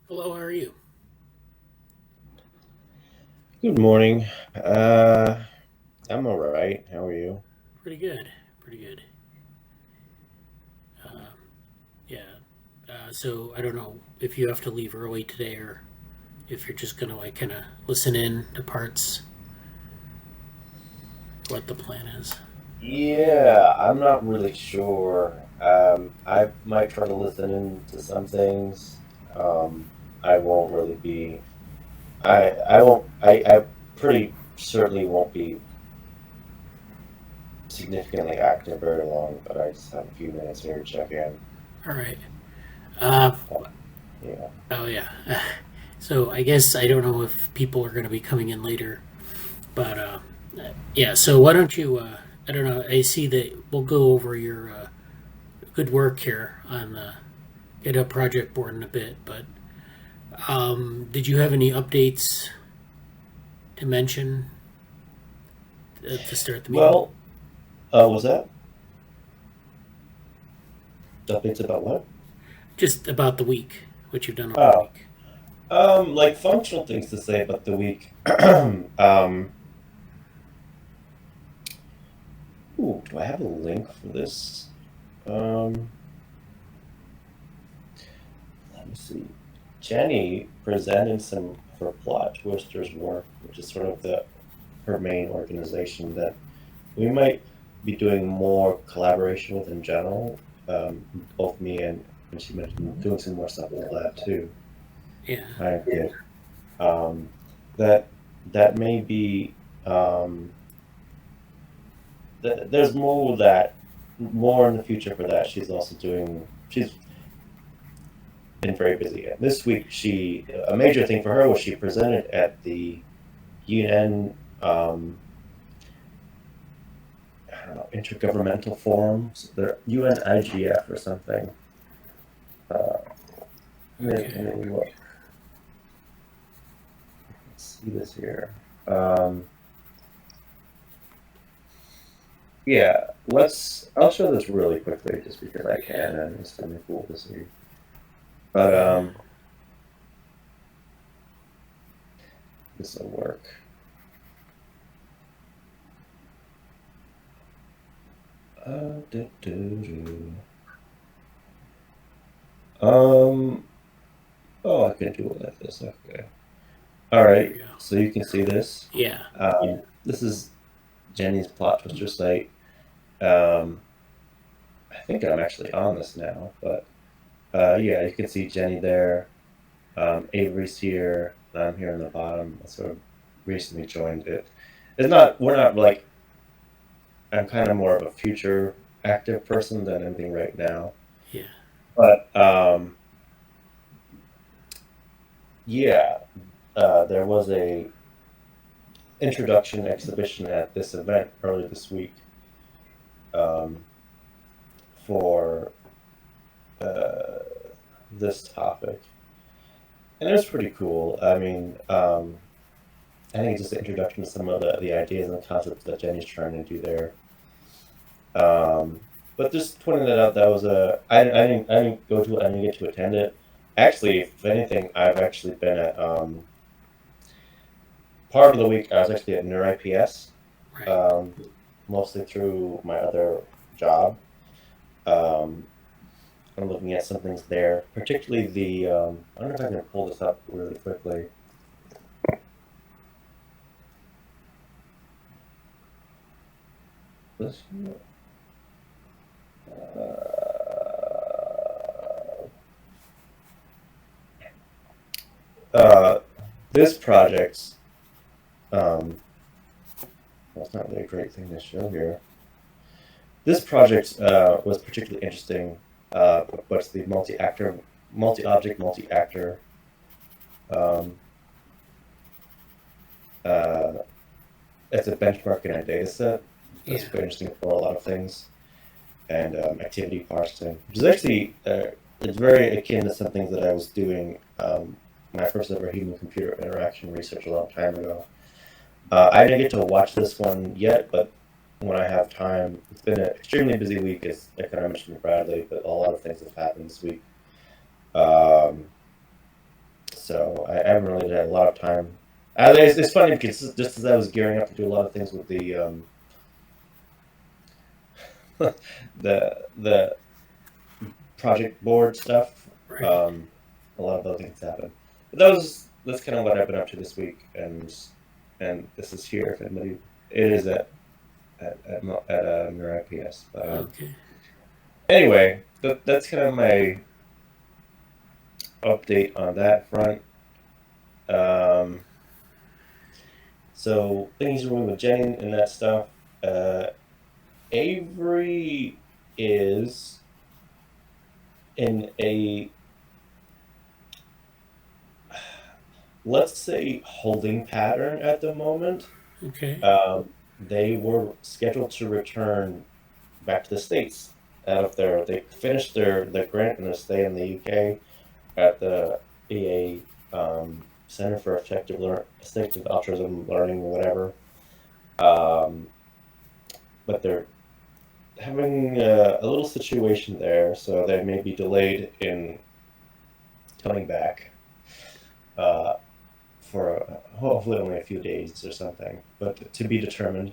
Hello, how are you? Good morning. Uh, I'm all right. How are you? Pretty good. Pretty good. Uh, yeah. So I don't know if you have to leave early today or if you're just gonna like kind of listen in to parts, what the plan is. Yeah, I'm not really sure. I might try to listen in to some things. I won't really be. I won't. I pretty certainly won't be significantly active very long. But I just have a few minutes here to check in. All right. Uh, Yeah. oh yeah. So I guess I don't know if people are gonna be coming in later, but yeah. So why don't you? I don't know. I see that we'll go over your good work here on the GitHub project board in a bit, but did you have any updates to mention to start the meeting? Well, was that updates about what? Just about the week, what you've done over the Oh, week. like functional things to say about the week. Ooh, do I have a link for this? Um, Let me see. Jenny presented some of her plot twisters work, which is sort of her main organization that we might be doing more collaboration with in general. Both me and she mentioned doing some more stuff in the lab too. Yeah. I get um, that that may be there's more in the future for that. She's been very busy. And this week, a major thing for her was she presented at the UN, I don't know, intergovernmental forums, the UNIGF or something. Uh, let Okay. me look. Let's see this here. Um, yeah, I'll show this really quickly just because I Yeah. can, and it's kind of cool to see. But Yeah. this will work. Do, do, do. Um, oh, I can do it like this. Okay. All There we right. go. So you can see this. Yeah. This is Jenny's plot twister site. Um, I think I'm actually on this now, but yeah, you can see Jenny there. Avery's here. And I'm here on the bottom. I sort of recently joined it. It's not. We're not like. I'm kind of more of a future active person than anything right now. Yeah. But yeah, there was a introduction exhibition at this event earlier this week um, for uh, this topic, and it was pretty cool. I mean, I think it's just an introduction to some of the ideas and the concepts that Jenny's trying to do there. But just pointing that out, that was I didn't go to it. I didn't get to attend it. Actually, if anything, I've actually been at part of the week. I was actually at NeurIPS, Right. um, mostly through my other job. Um, I'm looking at some things there, particularly I don't know if I can pull this up really quickly. This, uh, this project, um, well, it's not really a great thing to show here. This project was particularly interesting, but it's the multi-object, multi-actor. Um, uh, it's a benchmarking a data set that's Yeah. quite interesting for a lot of things, and activity parsing, which is actually it's very akin to some things that I was doing my first ever human computer interaction research a long time ago. I didn't get to watch this one yet, but when I have time, it's been an extremely busy week, as I kind of mentioned to Bradley, but a lot of things have happened this week. Um, So I haven't really had a lot of time. It's funny because just as I was gearing up to do a lot of things with the the project board stuff, Right. a lot of other things happened. But that's kind of what I've been up to this week, and this is here. If anybody, it is at NeuroIPS. But Okay. anyway, that's kind of my update on that front. Um, so things are moving with Jenny and that stuff. Uh, Avery is in a, let's say, holding pattern at the moment. Okay. They were scheduled to return back to the States out of they finished their grant and they stay in the UK at the EA Center for Effective Altruism Learning or whatever. Um, but they're having a little situation there, so they may be delayed in coming back uh, for hopefully only a few days or something, but to be determined.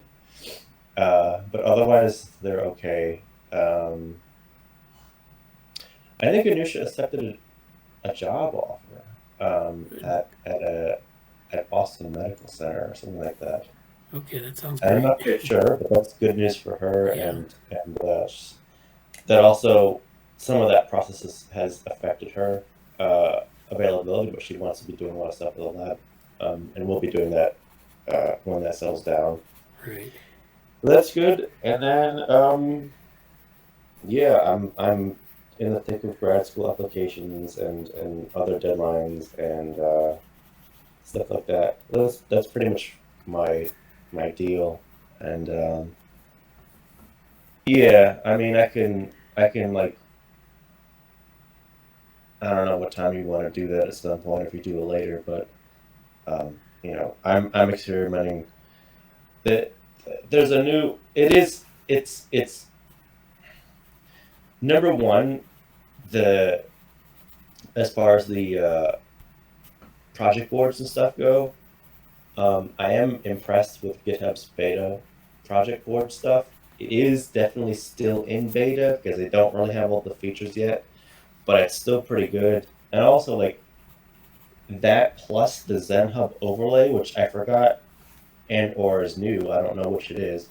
But otherwise, they're okay. I think Anusha accepted a job offer at Boston Medical Center or something like that. Okay, that sounds I'm great. not quite sure, but that's good news for her, Yeah. and that also some of that process has affected her availability, but she wants to be doing a lot of stuff in the lab, and we'll be doing that when that settles down. Right. That's good. And then yeah, I'm in the thick of grad school applications and other deadlines and stuff like that. That's pretty much my deal. And yeah, I mean, I can like, I don't know what time you want to do that at some point if you do it later, but I'm experimenting. That there's a new. It's number one, the as far as the project boards and stuff go. I am impressed with GitHub's beta project board stuff. It is definitely still in beta because they don't really have all the features yet, but it's still pretty good. And also, like, that plus the Zenhub overlay, which I forgot and or is new. I don't know which it is,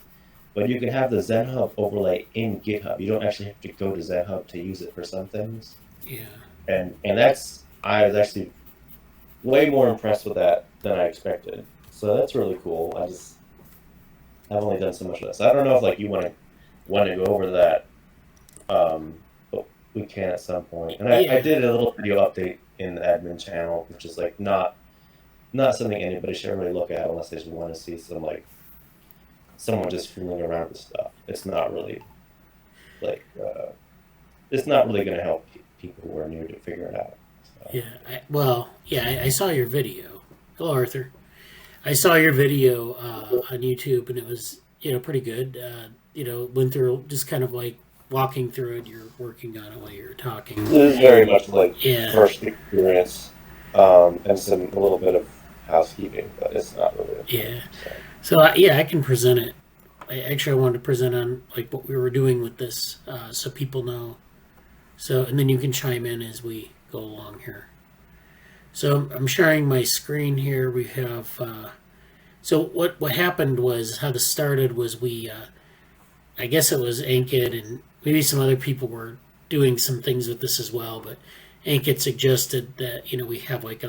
but you can have the Zenhub overlay in GitHub. You don't actually have to go to Zenhub to use it for some things. Yeah. And that's I was actually way more impressed with that than I expected. So that's really cool. I've only done so much of this. I don't know if like you want to go over that, but we can at some point. And I Yeah. did a little video update in the admin channel, which is like not something anybody should really look at unless they just want to see some like someone just fooling around with stuff. It's not really like it's not really going to help people who are new to figure it out. So. I saw your video. Hello, Arthur. I saw your video on YouTube, and it was pretty good. Went through just kind of like walking through it. You're working on it while you're talking. This is very much like Yeah. first experience, and a little bit of housekeeping, but it's not really. Yeah. So I can present it. I wanted to present on like what we were doing with this, so people know. So and then you can chime in as we go along here. So I'm sharing my screen here. We have. So what happened was how this started was I guess it was Ankit and maybe some other people were doing some things with this as well, but Ankit suggested that we have like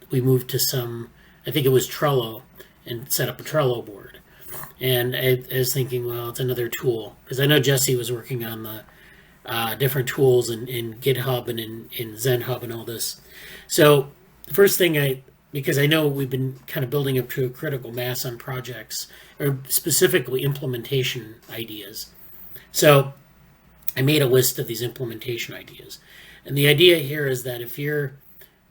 we moved to some, I think it was Trello, and set up a Trello board. And I was thinking, well, it's another tool because I know Jesse was working on the different tools in GitHub and in Zenhub and all this. So the first thing because I know we've been kind of building up to a critical mass on projects, or specifically implementation ideas. So I made a list of these implementation ideas. And the idea here is that if you're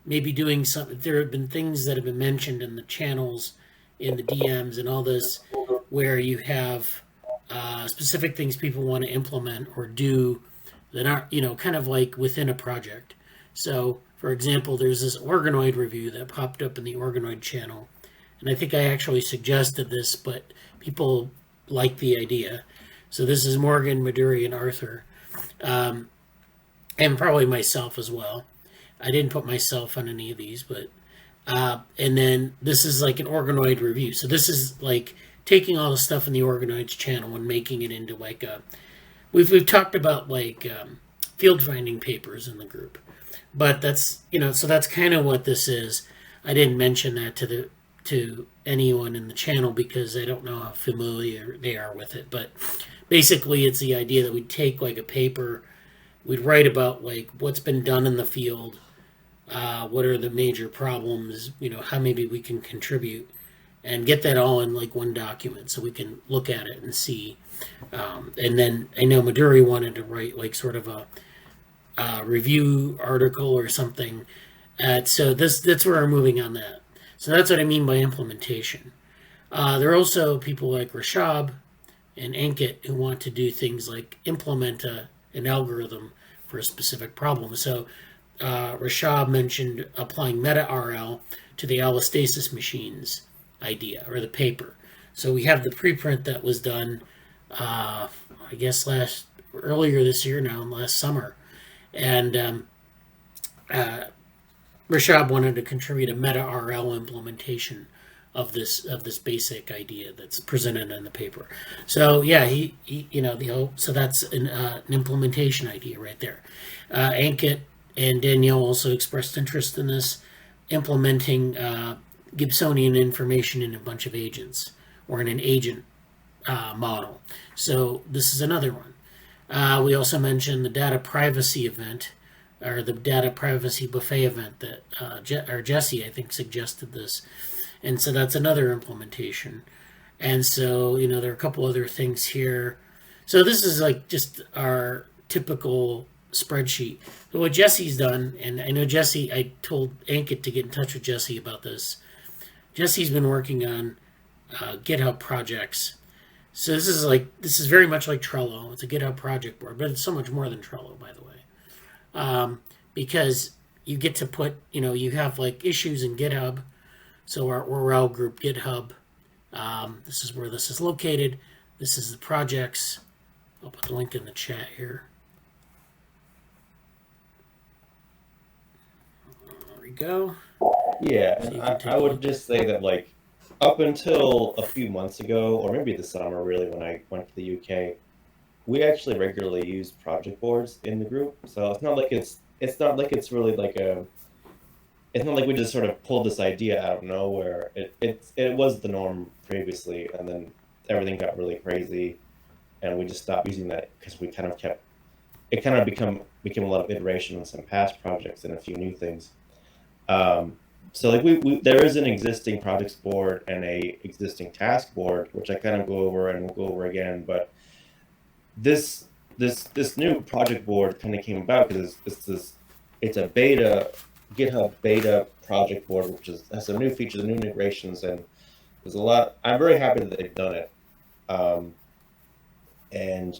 maybe doing something, there have been things that have been mentioned in the channels, in the DMs and all this, where you have specific things people want to implement or do that aren't, kind of like within a project. So, for example, there's this organoid review that popped up in the organoid channel. And I think I actually suggested this, but people like the idea. So this is Morgan, Maduri, and Arthur, um, and probably myself as well. I didn't put myself on any of these, but and then this is like an organoid review. So this is like taking all the stuff in the organoids channel and making it into like a. We've talked about like field finding papers in the group, but that's so that's kind of what this is. I didn't mention that to anyone in the channel because I don't know how familiar they are with it, but basically it's the idea that we'd take like a paper, we'd write about like what's been done in the field, what are the major problems, how maybe we can contribute, and get that all in like one document so we can look at it and see. And then I know Maduri wanted to write like sort of a review article or something. So that's where we're moving on that. So that's what I mean by implementation. There are also people like Rashab and Ankit who want to do things like implement an algorithm for a specific problem. So Rashab mentioned applying meta-RL to the allostasis machines idea or the paper. So we have the preprint that was done, I guess earlier this year now, last summer, and Rashab wanted to contribute a meta-RL implementation of this basic idea that's presented in the paper. So yeah, he so that's an implementation idea right there. Ankit and Danielle also expressed interest in this, implementing Gibsonian information in a bunch of agents or in an agent model. So this is another one. We also mentioned the data privacy event, or the data privacy buffet event that Jesse, I think, suggested this. And so that's another implementation. And so, there are a couple other things here. So this is like just our typical spreadsheet. But what Jesse's done, and I know Jesse, I told Ankit to get in touch with Jesse about this. Jesse's been working on GitHub projects. So this is very much like Trello. It's a GitHub project board, but it's so much more than Trello, by the way. Because you get to put, you have like issues in GitHub. So our URL group GitHub, this is where this is located. This is the projects. I'll put the link in the chat here. There we go. Yeah, so I would just say that like up until a few months ago, or maybe this summer really, when I went to the UK, we actually regularly use project boards in the group. So it's not like it's really like it's not like we just sort of pulled this idea out of nowhere. It was the norm previously, and then everything got really crazy, and we just stopped using that because we kind of became a lot of iteration on some past projects and a few new things. So like there is an existing projects board and a existing task board, which I kind of go over and we'll go over again. But this new project board kind of came about because it's a GitHub beta project board, which has some new features, new integrations, and there's a lot. I'm very happy that they've done it. And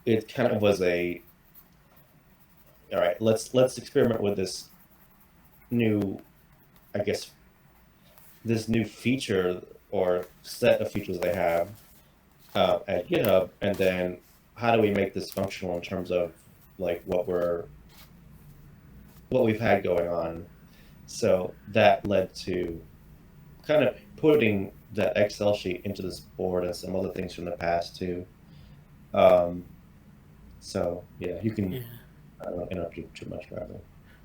it kind of was all right, let's experiment with this new, I guess, this new feature or set of features they have at GitHub, and then how do we make this functional in terms of like what we've had going on. So that led to kind of putting that Excel sheet into this board and some other things from the past too. So yeah, you can. Yeah. I don't interrupt you too much, rather.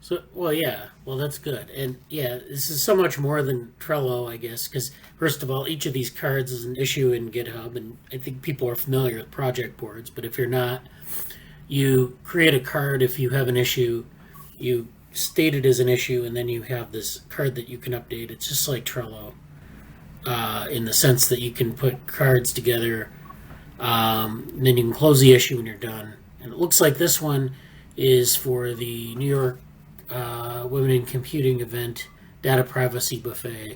So, well, that's good. And yeah, this is so much more than Trello, I guess, because first of all, each of these cards is an issue in GitHub, and I think people are familiar with project boards, but if you're not, you create a card if you have an issue, you state it as an issue, and then you have this card that you can update. It's just like Trello in the sense that you can put cards together, and then you can close the issue when you're done. And it looks like this one is for the New York Women in Computing event, Data Privacy Buffet.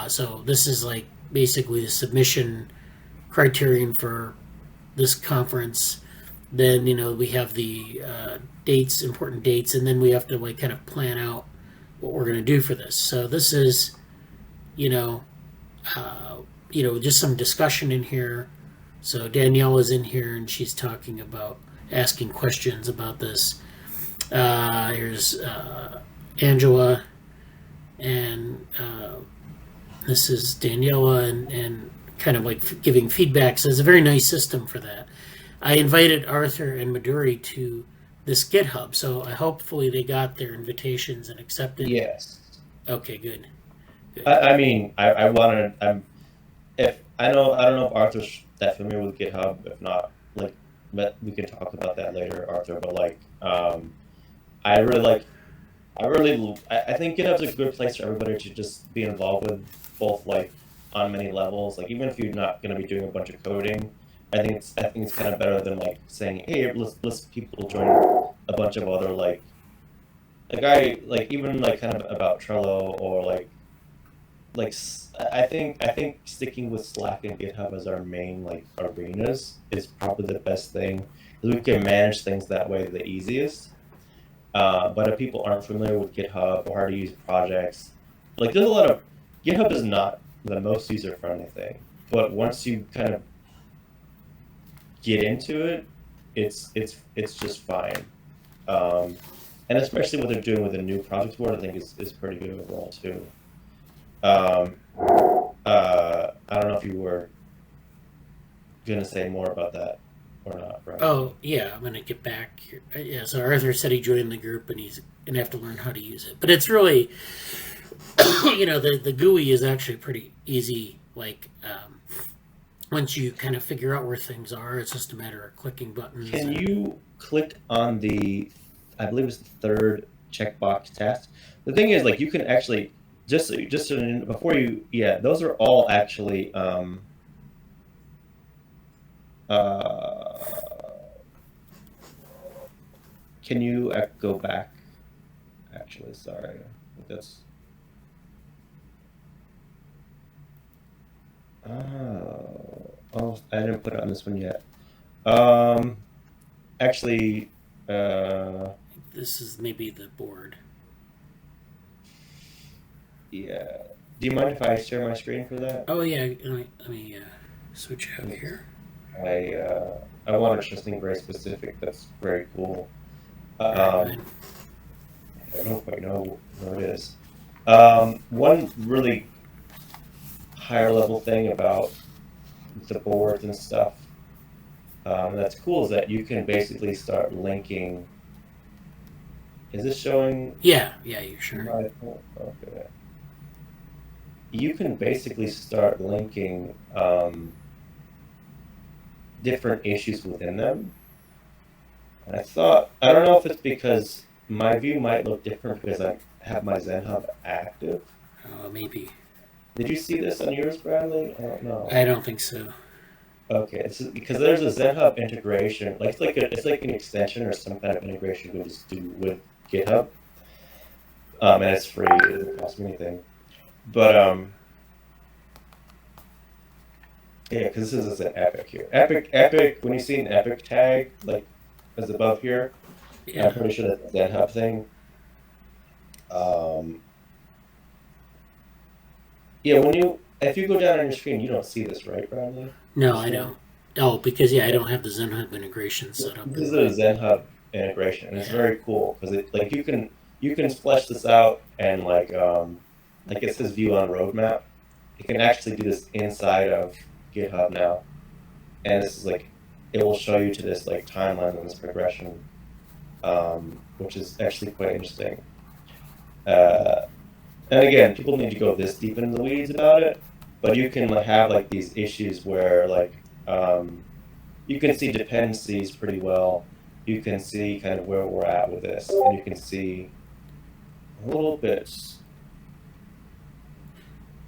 So this is like basically the submission criterion for this conference. then we have the dates, important dates, and then we have to like kind of plan out what we're going to do for this. So this is you know just some discussion in here. So Danielle is in here and she's talking about asking questions about this. Here's Angela, and this is Daniela, and kind of like giving feedback. So it's a very nice system for that. I invited Arthur and Maduri to this GitHub, so hopefully they got their invitations and accepted. Yes. Okay, good. I mean, I wanted. If I know, I don't know if Arthur's that familiar with GitHub. If not, like, but we can talk about that later, Arthur. But like, I really like. I think GitHub's a good place for everybody to just be involved with, both like on many levels. Like even if you're not going to be doing a bunch of coding, I think it's kind of better than like saying, hey, let's people join a bunch of other like even like kind of about Trello or like I think sticking with Slack and GitHub as our main like arenas is probably the best thing, because we can manage things that way the easiest. But if people aren't familiar with GitHub or how to use projects, like there's a lot of GitHub is not the most user friendly thing, but once you kind of get into it, it's just fine. Um, and especially what they're doing with the new project board, I think is pretty good overall too. Um, I don't know if you were gonna say more about that or not, right? Oh yeah, I'm gonna get back here. Yeah, so Arthur said he joined the group and he's gonna have to learn how to use it. But it's really, the GUI is actually pretty easy. Like once you kind of figure out where things are, it's just a matter of clicking buttons. Can you click on the, I believe it's the third checkbox task? The thing is, like, you can actually before you, yeah, those are all actually uh, can you go back? Actually, sorry, I think that's. Oh, I didn't put it on this one yet. Um, actually, This is maybe the board. yeah. Do you mind if I share my screen for that? Oh yeah, let me switch out here. I wanted something very specific that's very cool. Right, I don't quite know what it is. One really higher level thing about the boards and stuff that's cool is that you can basically start linking. Is this showing? yeah, you sure? Okay. You can basically start linking different issues within them. And I don't know if it's because my view might look different because I have my Zenhub active. Maybe. Did you see this on yours, Bradley? I don't know. I don't think so. Okay, it's because there's a Zenhub integration, like it's like an extension or some kind of integration you can just do with GitHub, and it's free. It doesn't cost me anything. But yeah, because this is an epic here. Epic. When you see an epic tag like as above here, Yeah. I'm pretty sure that's a Zenhub thing. Yeah, if you go down on your screen, you don't see this, right, Bradley? No, I don't. Oh, because I don't have the Zenhub integration set up. This is a Zenhub integration, and it's very cool because it like you can flesh this out and like it says view on roadmap. You can actually do this inside of GitHub now, and this is like it will show you to this like timeline and this progression, which is actually quite interesting. And again, people need to go this deep into the weeds about it, but you can have like these issues where like you can see dependencies pretty well. You can see kind of where we're at with this, and you can see a little bit.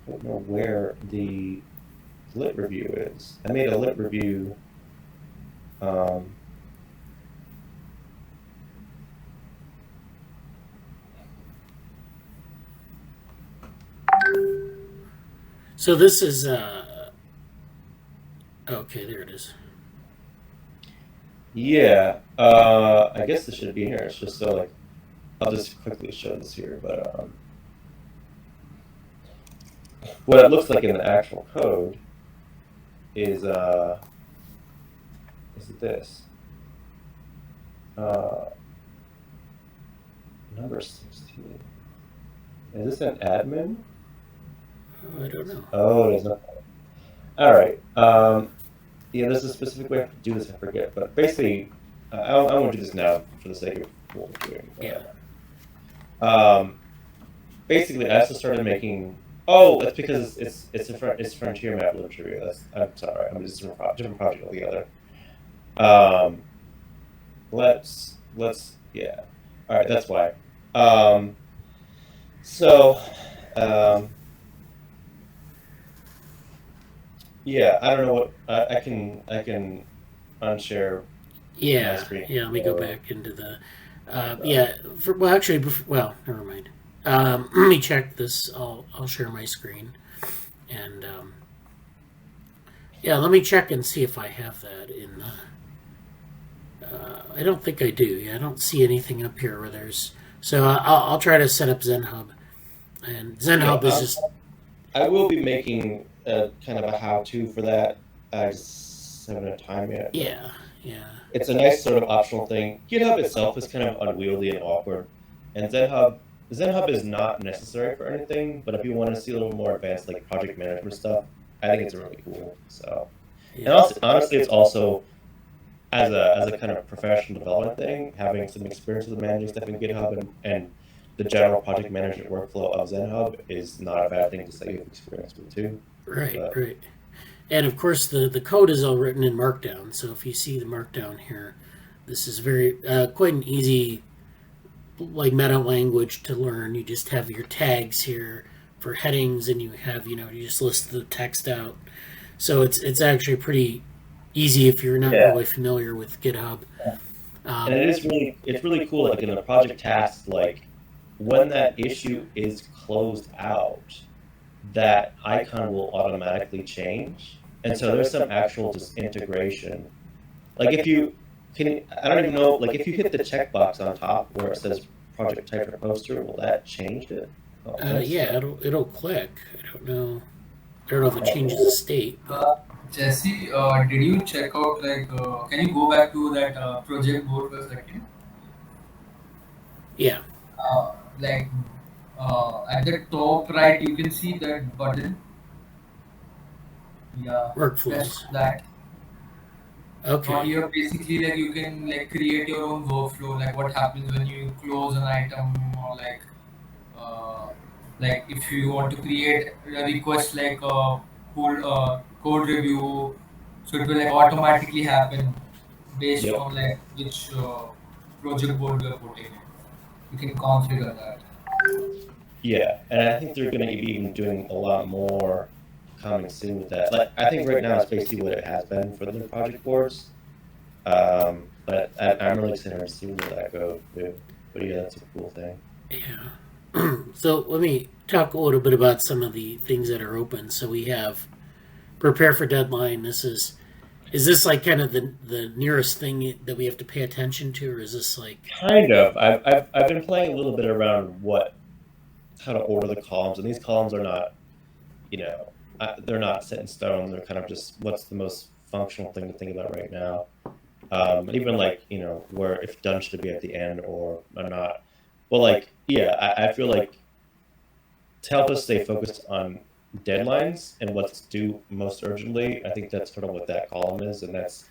I don't know where the lit review is. I made a lit review. So this is okay. There it is. Yeah, I guess this should be here. It's just so like I'll just quickly show this here, but what it looks like in the actual code is is this uh, number 16. Is this an admin? Oh, I don't know. Oh, it is not. All right. Yeah, there's a specific way to do this. I forget, but basically, I won't do this now for the sake of what we're doing. Yeah. Basically, I also started making. Oh, that's because it's frontier map literature. I'm sorry, I'm just different project altogether. Um, let's yeah. All right, that's why. Um, so um, yeah, I don't know what I can unshare my Yeah, screen. yeah. Let me go So, back into the. uh, Yeah. Well, actually, well, never mind. Let me check this. I'll share my screen, and yeah, let me check and see if I have that in. I don't think I do. Yeah, I don't see anything up here where there's. So I'll try to set up Zenhub, and yeah, Zenhub is just. I will be making a kind of a how-to for that. I just haven't had time yet, but Yeah, yeah. it's a nice sort of optional thing. GitHub itself is kind of unwieldy and awkward, and Zenhub is not necessary for anything. But if you want to see a little more advanced like project management stuff, I think it's really cool. So, and Yeah. also honestly, it's also as a kind of professional development thing, having some experience with managing stuff in GitHub and the general project management workflow of Zenhub is not a bad thing to say you've experienced with too. Right, But right. And of course, the code is all written in Markdown. So if you see the Markdown here, this is very quite an easy like meta language to learn. You just have your tags here for headings, and you have you just list the text out. So it's actually pretty easy if you're not yeah, really familiar with GitHub. and Um, it's really cool. Like in the project tasks, like when that issue is closed out, that icon will automatically change. And so there's some actual just integration. Like if you can, I don't even know, like if you hit the checkbox on top where it says project type or poster, will that change it? Oh, let's yeah, it'll click. I don't know. I don't know if it changes the state, but Uh, Jesse, did you check out can you go back to that project board for a second? yeah, Uh, like at the top right, you can see that button. Yeah, press workflows. that. Okay. Here basically like you can like create your own workflow. Like what happens when you close an item, or uh, like if you want to create a request code review, so it will like automatically happen based Yep. on like which project board you are putting in. You can configure that. Yeah. And I think they're going to be even doing a lot more coming soon with that. Like, I think right now it's basically what it has been for the project boards. But I'm really excited to see where that goes too. But yeah, that's a cool thing. Yeah. So let me talk a little bit about some of the things that are open. So we have prepare for deadline. Is this like kind of the nearest thing that we have to pay attention to, or is this like Kind of. I've been playing a little bit around how to order the columns, and these columns are not, they're not set in stone. They're kind of just what's the most functional thing to think about right now. And even like where if done should be at the end or not. Well, like yeah, I feel like to help us stay focused on deadlines and what's due most urgently, I think that's sort of what that column is, and that's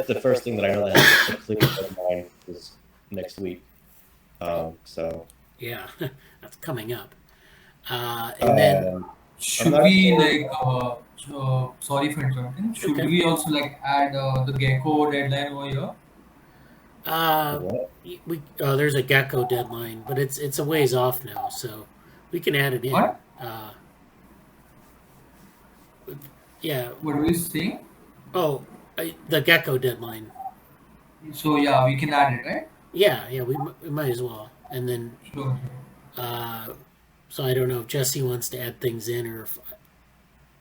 the first thing that I know that has a clear deadline is next week. So yeah, that's coming up. And then um, I'm Should not we sure sorry for interrupting. Should okay. we also like add the gecko deadline over here? Uh, what. there's a gecko deadline, but it's a ways off now, so we can add it in. What? Yeah. What are we saying? Oh, the gecko deadline. So yeah, we can add it, right? Yeah, yeah, we might as well. And then, Sure. uh, so I don't know if Jesse wants to add things in or if,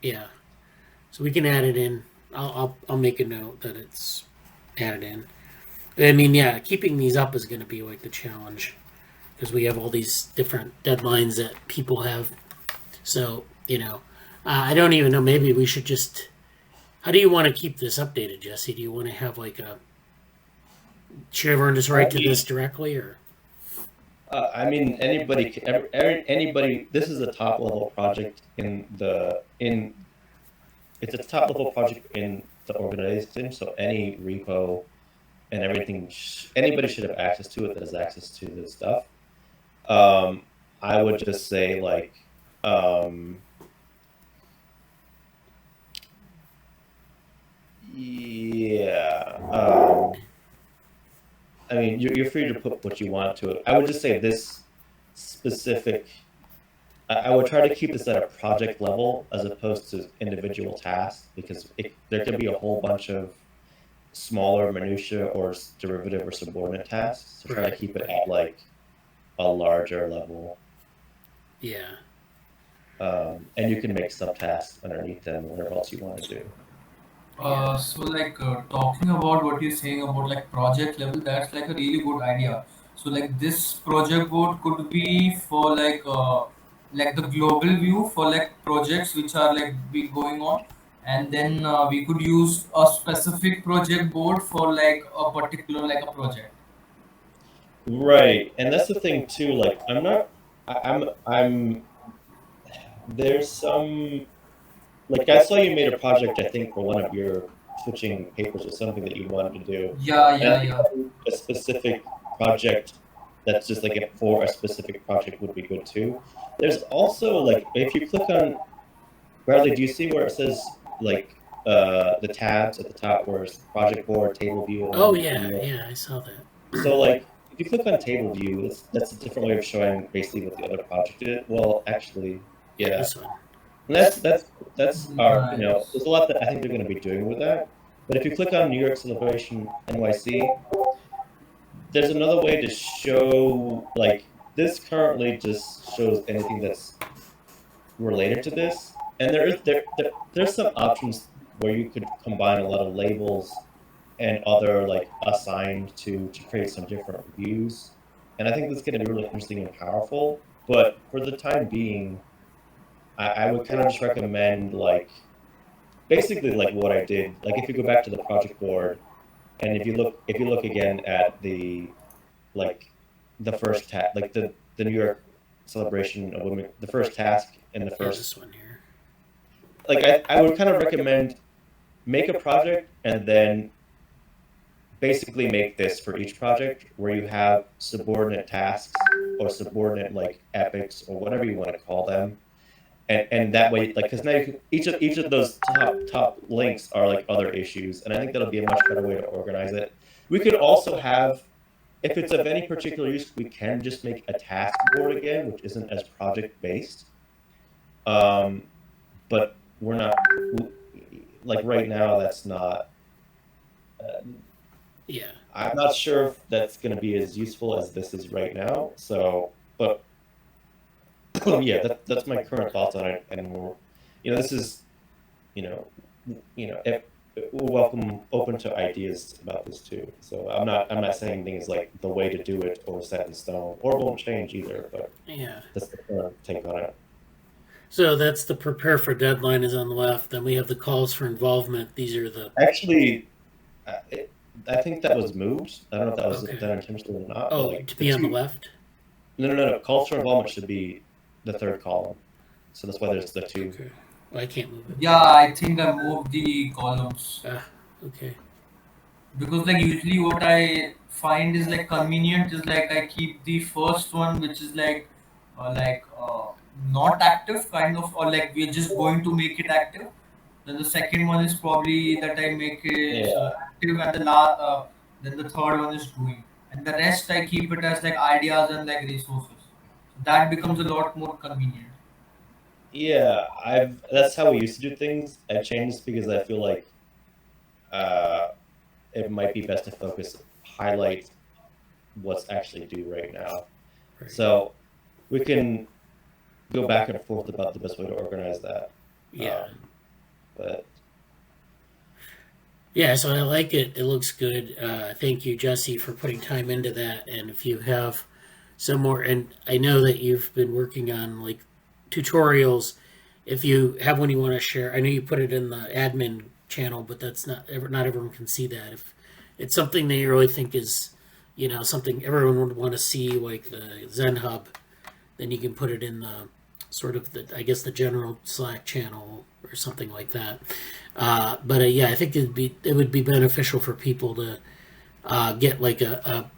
yeah. So we can add it in. I'll make a note that it's added in. I mean, yeah, keeping these up is going to be like the challenge because we have all these different deadlines that people have. So, I don't even know. Maybe we should just. How do you want to keep this updated, Jesse? Do you want to have like a. Should everyone just I write to mean, this directly, or. anybody. This is a top level project in the in. It's a top level project in the organization, so any repo and everything, anybody should have access to it that has access to this stuff. Um, I would just say like, um, yeah. I mean, you're free to put what you want to it. I would just say this specific. I would try to keep this at a project level as opposed to individual tasks because there could be a whole bunch of smaller minutia or derivative or subordinate tasks. So try to keep it at like a larger level. Yeah. And you can make subtasks underneath them, whatever else you want to do. So like talking about what you're saying about like project level, that's like a really good idea. So like this project board could be for like the global view for like projects which are like be going on, and then we could use a specific project board for like a particular like a project. Right, and that's the thing too. Like, I'm not. I'm. There's some. Like, I saw you made a project, I think, for one of your switching papers or something that you wanted to do, Yeah, and I yeah, think yeah. having a specific project that's just like for a specific project would be good too. There's also like if you click on Bradley, do you see where it says like the tabs at the top where it's project board, table view, and Oh, then yeah, new. yeah, I saw that. So like if you click on table view, that's a different way of showing basically what the other project did. Well, actually, Yeah, yeah, this one. and that's our there's Nice. a lot that I think they're going to be doing with that. But if you click on New York Celebration NYC, there's another way to show like this currently just shows anything that's related to this, and there's some options where you could combine a lot of labels and other like assigned to create some different views. And I think this is going to be really interesting and powerful. But for the time being, I would kind of just recommend like basically like what I did. Like if you go back to the project board and if you look again at the like the first like the New York celebration of women, the first task and the Yeah, first this one here. like I would kind of recommend make a project and then basically make this for each project where you have subordinate tasks or subordinate like epics or whatever you want to call them, and that way like because now each of those top links are like other issues, and I think that'll be a much better way to organize it. We could also have, if it's of any particular use, we can just make a task board again, which isn't as project based. um but we're not like right now that's not uh, Yeah. I'm not sure if that's going to be as useful as this is right now. So, but yeah, that's my current thoughts on it. And this is, you know, if, we're welcome, open to ideas about this too. So I'm not saying things like the way to do it or set in stone or won't change either. But Yeah. that's the current take on it. So that's the prepare for deadline is on the left. Then we have the calls for involvement. These are the. Actually, I think that was moved. I don't know if that was Okay. done intentionally or not. But Oh, like to the be on the two, left? no. Cultural involvement should be the third column. So that's why there's the two. Okay. Well, I can't move it. Yeah, I think I moved the columns. Ah, okay. Because like usually what I find is like convenient is like I keep the first one which is like not active kind of, or like we're just going to make it active. Then the second one is probably that I make it Yeah. active, and the last then the third one is doing, and the rest I keep it as like ideas and like resources. So that becomes a lot more convenient. Yeah, I've that's how we used to do things. I changed this because I feel like uh, it might be best to highlight what's actually due right now. Right. So we can go back and forth about the best way to organize that. Yeah. But Yeah, so I like it. It looks good. Thank you, Jesse, for putting time into that. And if you have some more, and I know that you've been working on like tutorials. If you have one you want to share, I know you put it in the admin channel, but that's not everyone can see that. If it's something that you really think is, something everyone would want to see, like the Zenhub, then you can put it in the sort of the, I guess, the general Slack channel or something like that. But yeah, I think it would be beneficial for people to get like a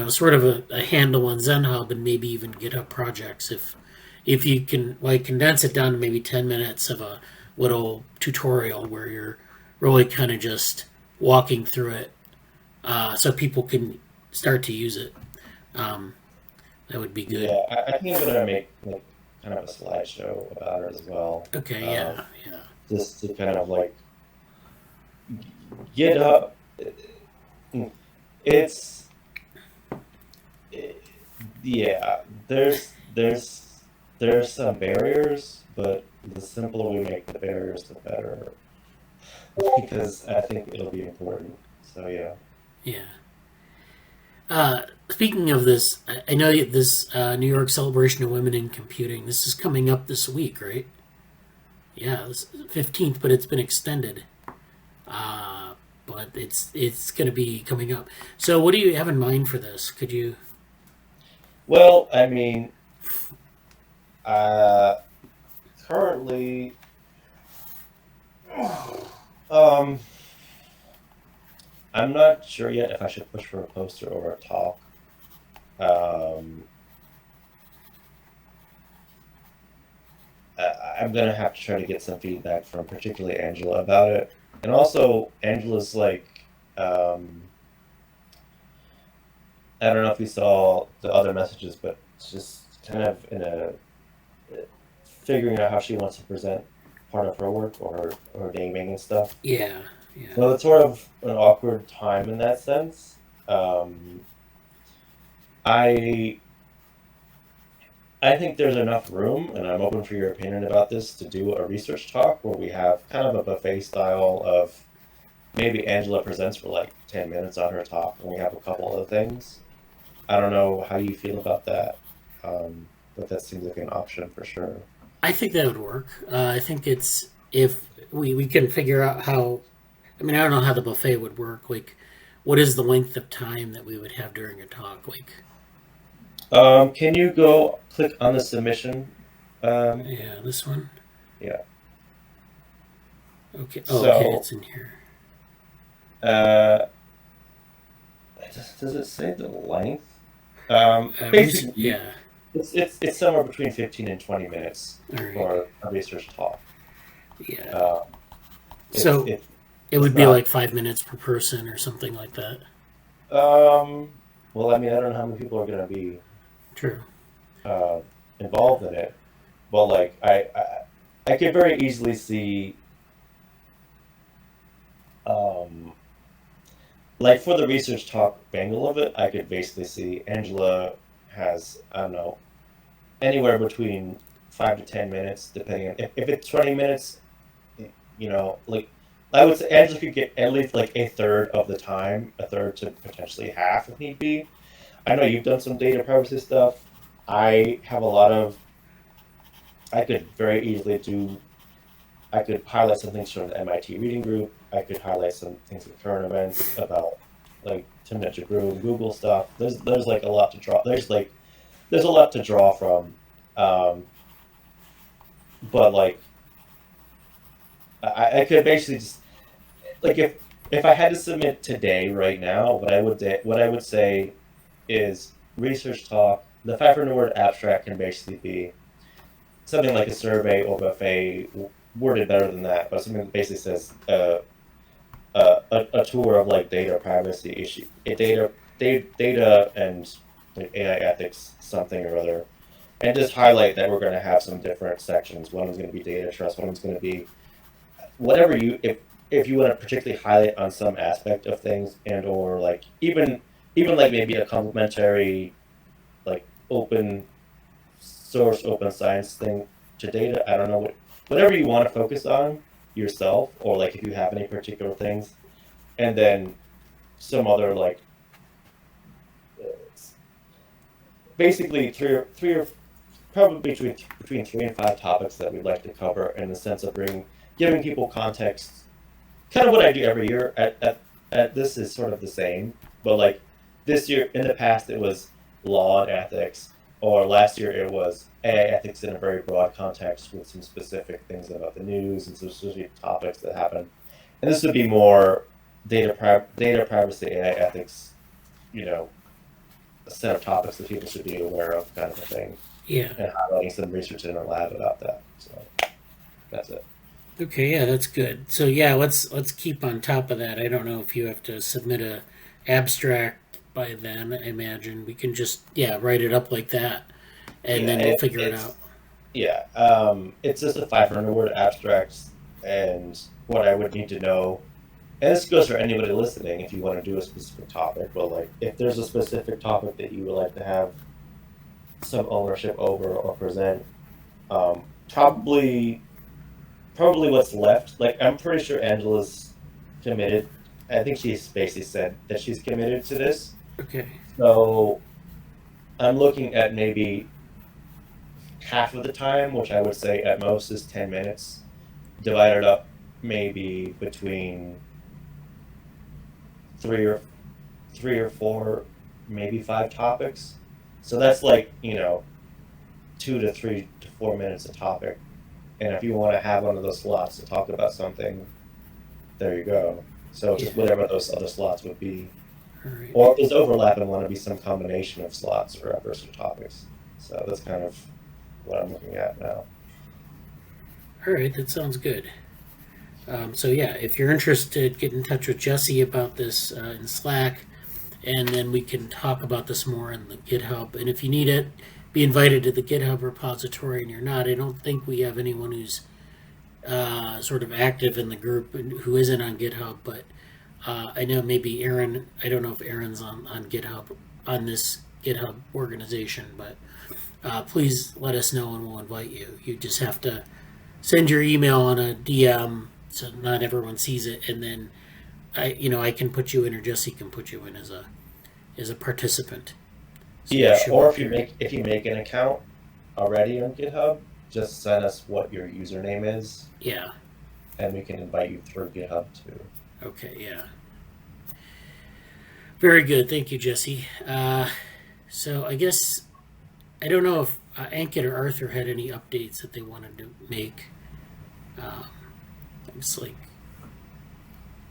sort of a handle on Zenhub and maybe even GitHub projects if you can like condense it down to maybe 10 minutes of a little tutorial where you're really kind of just walking through it, so people can start to use it. Um, that would be good. Yeah, I think I'm gonna make like kind of a slideshow about it as well. Okay, Um, yeah, yeah. just to kind of like get up. It's yeah. There's some barriers, but the simpler we make the barriers, the better. Because I think it'll be important. So yeah. Yeah. Speaking of this, I know this New York Celebration of Women in Computing. This is coming up this week, right? Yeah, this 15th, but it's been extended. But it's going to be coming up. So, what do you have in mind for this? Could you? Well, I mean, uh, currently, um, I'm not sure yet if I should push for a poster or a talk. Um, I'm gonna have to try to get some feedback from particularly Angela about it, and also Angela's like, um, I don't know if you saw the other messages, but it's just kind of in a figuring out how she wants to present part of her work or her naming and stuff. Yeah, yeah. So it's sort of an awkward time in that sense. Um, I I think there's enough room, and I'm open for your opinion about this, to do a research talk where we have kind of a buffet style of maybe Angela presents for like 10 minutes on her talk, and we have a couple other things. I don't know how you feel about that, but that seems like an option for sure. I think that would work. I think it's if we can figure out how. I mean, I don't know how the buffet would work. Like, what is the length of time that we would have during a talk? Like, Can you go click on the submission? Um, yeah, this one. yeah. Okay. Oh, okay. So, It's in here. uh, does it say the length? Basically, Yeah. it's somewhere between 15 and 20 minutes All right. for a research talk. Yeah. Um, it's So it, it it's would be not. like 5 minutes per person or something like that. Um, well, I mean, I don't know how many people are going to be True. uh, involved in it, but like I could very easily see, um, like for the research talk angle of it, I could basically see Angela has, I don't know, anywhere between 5 to 10 minutes, depending on if it's 20 minutes, like I would say Angela could get at least like a third of the time, a third to potentially half if need be. I know you've done some data privacy stuff. I have a lot of, I could very easily do, I could highlight some things from the MIT reading group. I could highlight some things with current events about like Tim Brew and Google stuff. There's like a lot to draw. There's a lot to draw from. Um, but like I could basically just like if I had to submit today right now, what I would say is research talk. The 500 word abstract can basically be something like a survey or buffet, worded better than that, but something that basically says a tour of like data privacy issue, data and like AI ethics, something or other, and just highlight that we're going to have some different sections. One is going to be data trust. One is going to be whatever you if you want to particularly highlight on some aspect of things, and or like even like maybe a complementary like open source open science thing to data. I don't know whatever you want to focus on yourself, or like if you have any particular things, and then some other like basically three or probably between 3 and 5 topics that we'd like to cover in the sense of giving people context. Kind of what I do every year at this is sort of the same, but like this year in the past it was law and ethics, or last year it was AI ethics in a very broad context with some specific things about the news and some specific topics that happen. And this would be more data privacy, AI ethics, you know, a set of topics that people should be aware of, kind of a thing, Yeah. and highlighting some research in our lab about that. So that's it. Okay, yeah, that's good. So yeah, let's keep on top of that. I don't know if you have to submit a abstract by then. I imagine we can just write it up like that, and Yeah, then we'll figure it out. it's just a 500 word abstract, and what I would need to know, and this goes for anybody listening if you want to do a specific topic, but like if there's a specific topic that you would like to have some ownership over or present, um, probably probably what's left. Like I'm pretty sure Angela's committed. I think she's basically said that she's committed to this. Okay. So I'm looking at maybe half of the time, which I would say at most is 10 minutes, divided up maybe between three or three or four, maybe 5 topics. So that's like, 2 to 3 to 4 minutes a topic. And if you want to have one of those slots to talk about something, there you go. So just Yeah. whatever those other slots would be. All right. Or if there's overlap and want to be some combination of slots or adversary topics. So that's kind of what I'm looking at now. All right, that sounds good. So yeah, if you're interested, get in touch with Jesse about this in Slack, and then we can talk about this more in the GitHub. And if you need it, be invited to the GitHub repository. And you're not, I don't think we have anyone who's sort of active in the group and who isn't on GitHub, but I know maybe Aaron. I don't know if Aaron's on GitHub on this GitHub organization, but please let us know and we'll invite you. You just have to send your email on a DM so not everyone sees it, and then I can put you in, or Jesse can put you in as a participant. So Yeah, or if appear. you make an account already on GitHub, just send us what your username is, Yeah. and we can invite you through GitHub too. Okay. Yeah. Very good. Thank you, Jesse. So I guess I don't know if Ankit or Arthur had any updates that they wanted to make. Um, it's like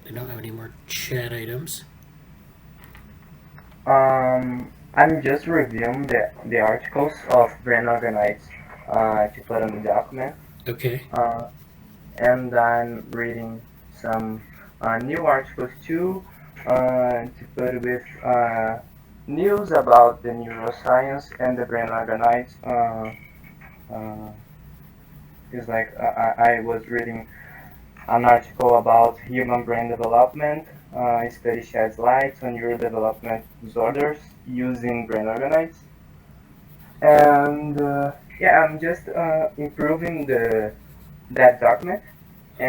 I don't have any more chat items. I'm just reviewing the articles of brain organoids to put on the document, Okay. and I'm reading some new articles too to put with news about the neuroscience and the brain organoids. Is like I was reading an article about human brain development. Study sheds light on neurodevelopment disorders using brain organoids, and yeah, I'm just improving that document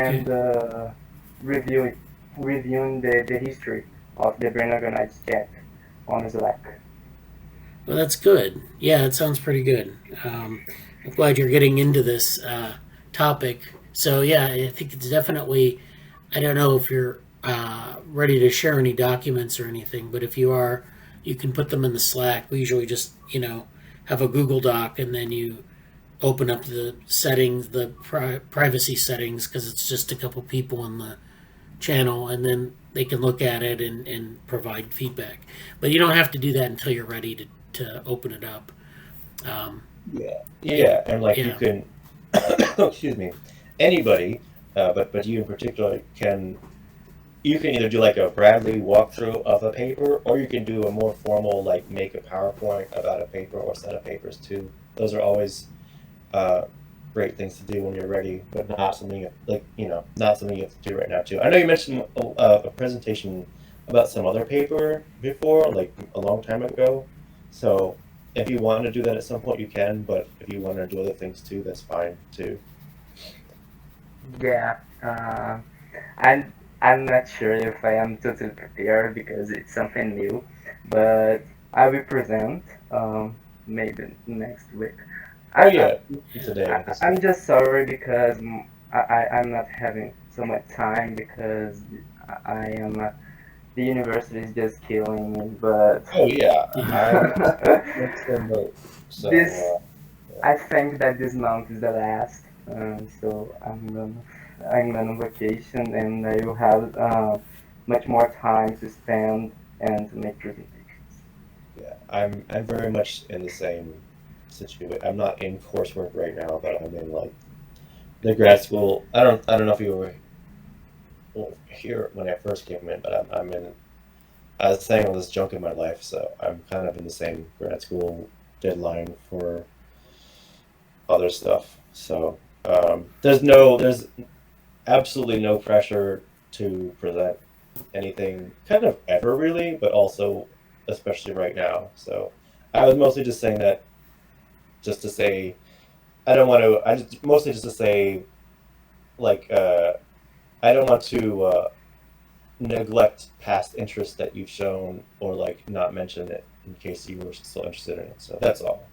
Okay. and reviewing the history of the brain organoids chat on Slack. Well, that's good. Yeah, it sounds pretty good. I'm glad you're getting into this topic. So yeah, I think it's definitely. I don't know if you're ready to share any documents or anything, but if you are, you can put them in the Slack. We usually just have a Google Doc, and then you open up the settings, the privacy settings, because it's just a couple people in the channel, and then they can look at it and provide feedback. But you don't have to do that until you're ready to open it up. Um, Yeah, and like you yeah, can, excuse me, anybody, but you in particular you can either do like a Bradley walkthrough of a paper, or you can do a more formal like make a PowerPoint about a paper or set of papers too. Those are always uh, great things to do when you're ready, but not something not something you have to do right now too. I know you mentioned a presentation about some other paper before, like a long time ago. So if you want to do that at some point, you can. But if you want to do other things too, that's fine too. Yeah, and I'm not sure if I am totally prepared because it's something new, but I will present maybe next week. Oh I, yeah, today. I'm just sorry because I'm not having so much time because I am the university is just killing me. But Oh yeah, Yeah. I'm in the same boat. So this yeah. I think that this month is the last, so I'm on vacation and I will have much more time to spend and to make presentations. Yeah, I'm very much in the same situation. I'm not in coursework right now, but I'm in like the grad school. I don't know if you were here when I first came in, but I'm in. I was saying all this junk in my life, so I'm kind of in the same grad school deadline for other stuff. So there's absolutely no pressure to present anything kind of ever really, but also especially right now. So I was mostly just saying that just to say I don't want to. I just mostly just to say like I don't want to neglect past interest that you've shown or like not mention it in case you were still interested in it. So that's all.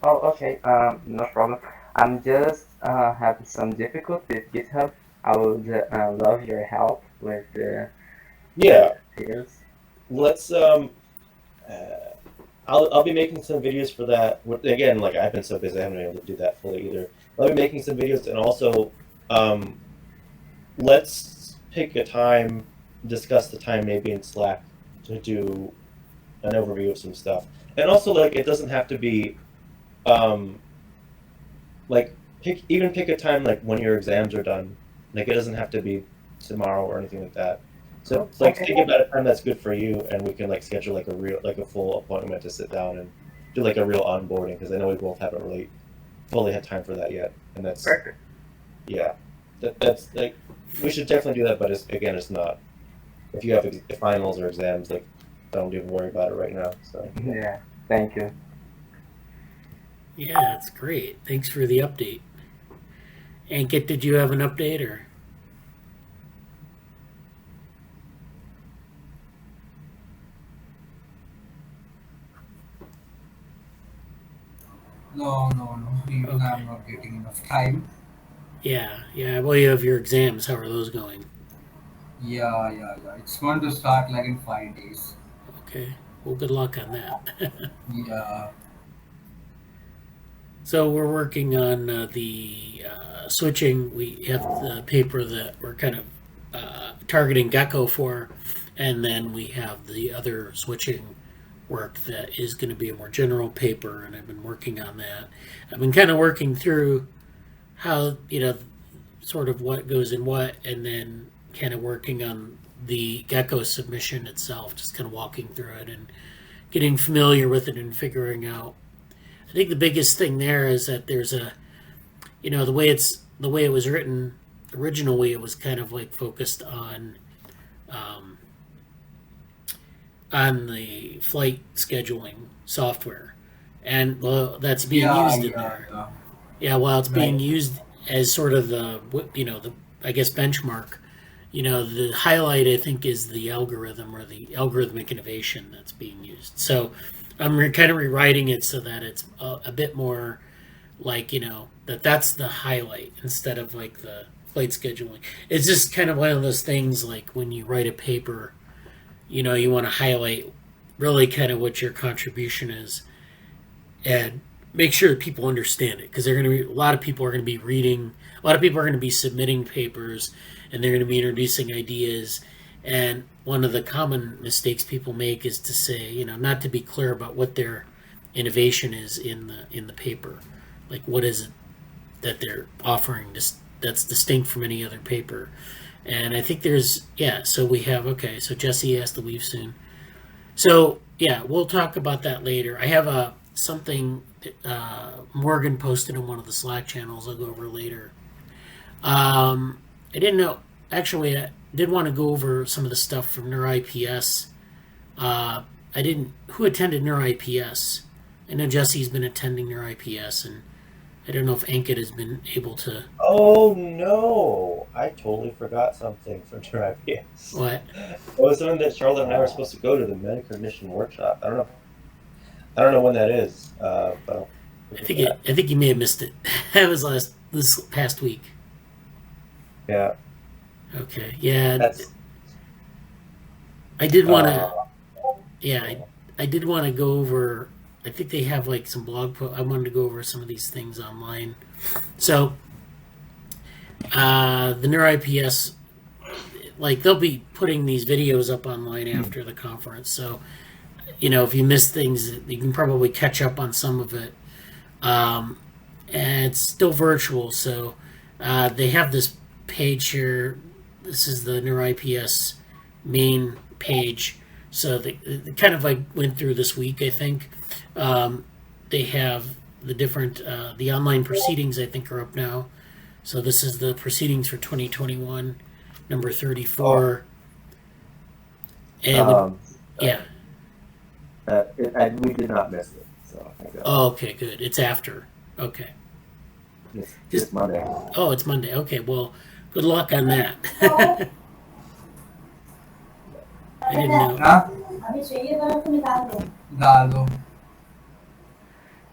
Oh, okay, no problem. I'm just having some difficulty with GitHub. I would love your help with the Yeah, details. let's uh, I'll be making some videos for that. Again, like I've been so busy, I haven't been able to do that fully either. I'll be making some videos, and also um, let's pick a time, discuss the time maybe in Slack to do an overview of some stuff. And also, like, it doesn't have to be um, like pick a time like when your exams are done. Like, it doesn't have to be tomorrow or anything like that. So, Oh, like, okay. think about a time that's good for you, and we can like schedule like a full appointment to sit down and do like a real onboarding because I know we both haven't really fully had time for that yet, and that's Perfect. yeah, that's like we should definitely do that. But it's not. If you have finals or exams, like don't even worry about it right now. So yeah. Yeah, thank you. Yeah, that's great. Thanks for the update. Ankit, did you have an update or? No, no, no. Even Okay. I'm not getting enough time. Yeah. Well, you have your exams. How are those going? Yeah, yeah, yeah. It's going to start like in 5 days. Okay. Well, good luck on that. Yeah. So we're working on the switching. We have the paper that we're kind of targeting Gecko for, and then we have the other switching work that is going to be a more general paper, and I've been working on that. I've been kind of working through how, sort of what goes in what, and then kind of working on the Gecko submission itself, just kind of walking through it and getting familiar with it and figuring out. I think the biggest thing there is that there's the way it was written originally. It was kind of like focused um, on the flight scheduling software, and well, that's being Yeah, used in yeah, there. yeah. Yeah, while it's being Right. used as sort of the I guess benchmark. The highlight I think is the algorithm or the algorithmic innovation that's being used. So I'm kind of rewriting it so that it's a bit more like that's the highlight instead of like the flight scheduling. It's just kind of one of those things like when you write a paper, you want to highlight really kind of what your contribution is and make sure that people understand it because they're going to be a lot of people are going to be reading, a lot of people are going to be submitting papers, and they're going to be introducing ideas. And one of the common mistakes people make is to say, not to be clear about what their innovation is in the paper, like what is it that they're offering that's distinct from any other paper. And I think so we have, okay, so Jesse has to leave soon. So yeah, we'll talk about that later. I have something Morgan posted in one of the Slack channels. I'll go over later. I didn't know. Actually, I did want to go over some of the stuff from NeurIPS. I didn't. Who attended NeurIPS? I know Jesse's been attending NeurIPS, and I don't know if Ankit has been able to. Oh no! I totally forgot something from NeuroIPS. What? It was something that Charlotte and I were supposed to go to the metacognition workshop. I don't know when that is, but I'll look at that. I think you may have missed it. That was this past week. Yeah, Okay. Yeah, that's I did want to. uh, Yeah, I did want to go over. I think they have like some blog post. I wanted to go over some of these things online. So, the NeurIPS, like they'll be putting these videos up online after the conference. So, if you miss things, you can probably catch up on some of it. And it's still virtual, so they have this page here. This is the NeurIPS main page. So they kind of like went through this week, I think. They have the different, the online proceedings, I think, are up now. So this is the proceedings for 2021, number 34. And um, yeah. we did not miss it, so I think Oh, okay, good. It's after. Okay. it's Monday. Oh, it's Monday. Okay, well, good luck on that. I didn't know. Huh? Dalo.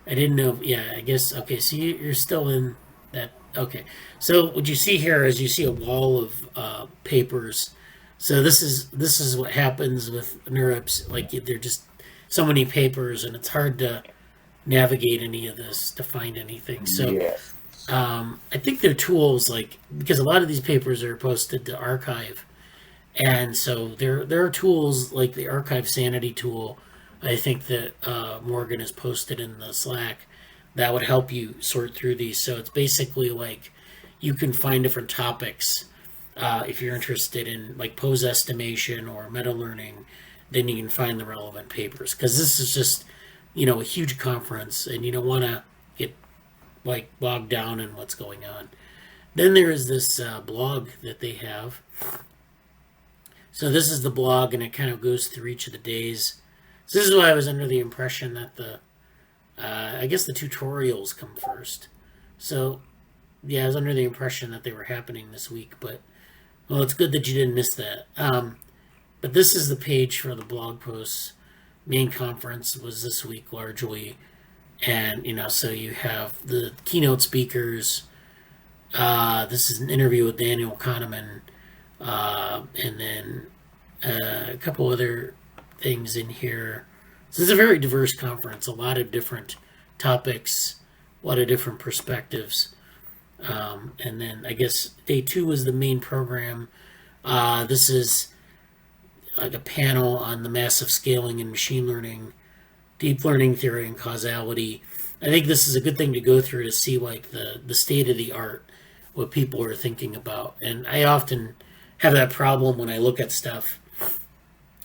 I didn't know. Yeah, I guess. Okay, so you're still in that. Okay, so what you see here is you see a wall of papers. So this is what happens with NeurIPS. Like they're just so many papers, and it's hard to navigate any of this to find anything. So Yes. I think they're tools like because a lot of these papers are posted to archive, and so there are tools like the Archive Sanity tool. I think that Morgan has posted in the Slack that would help you sort through these. So it's basically like you can find different topics if you're interested in like pose estimation or meta learning. Then you can find the relevant papers because this is just a huge conference, and you don't want to get like bogged down in what's going on. Then there is this blog that they have. So this is the blog, and it kind of goes through each of the days. So this is why I was under the impression that I guess the tutorials come first. So yeah, I was under the impression that they were happening this week, but well, it's good that you didn't miss that. But this is the page for the blog posts. Main conference was this week largely, and so you have the keynote speakers. This is an interview with Daniel Kahneman, and then a couple other things in here. So it's a very diverse conference, a lot of different topics, a lot of different perspectives. And then I guess day 2 was the main program. This is like a panel on the massive scaling in machine learning, deep learning theory and causality. I think this is a good thing to go through to see like the state of the art, what people are thinking about. And I often have that problem when I look at stuff.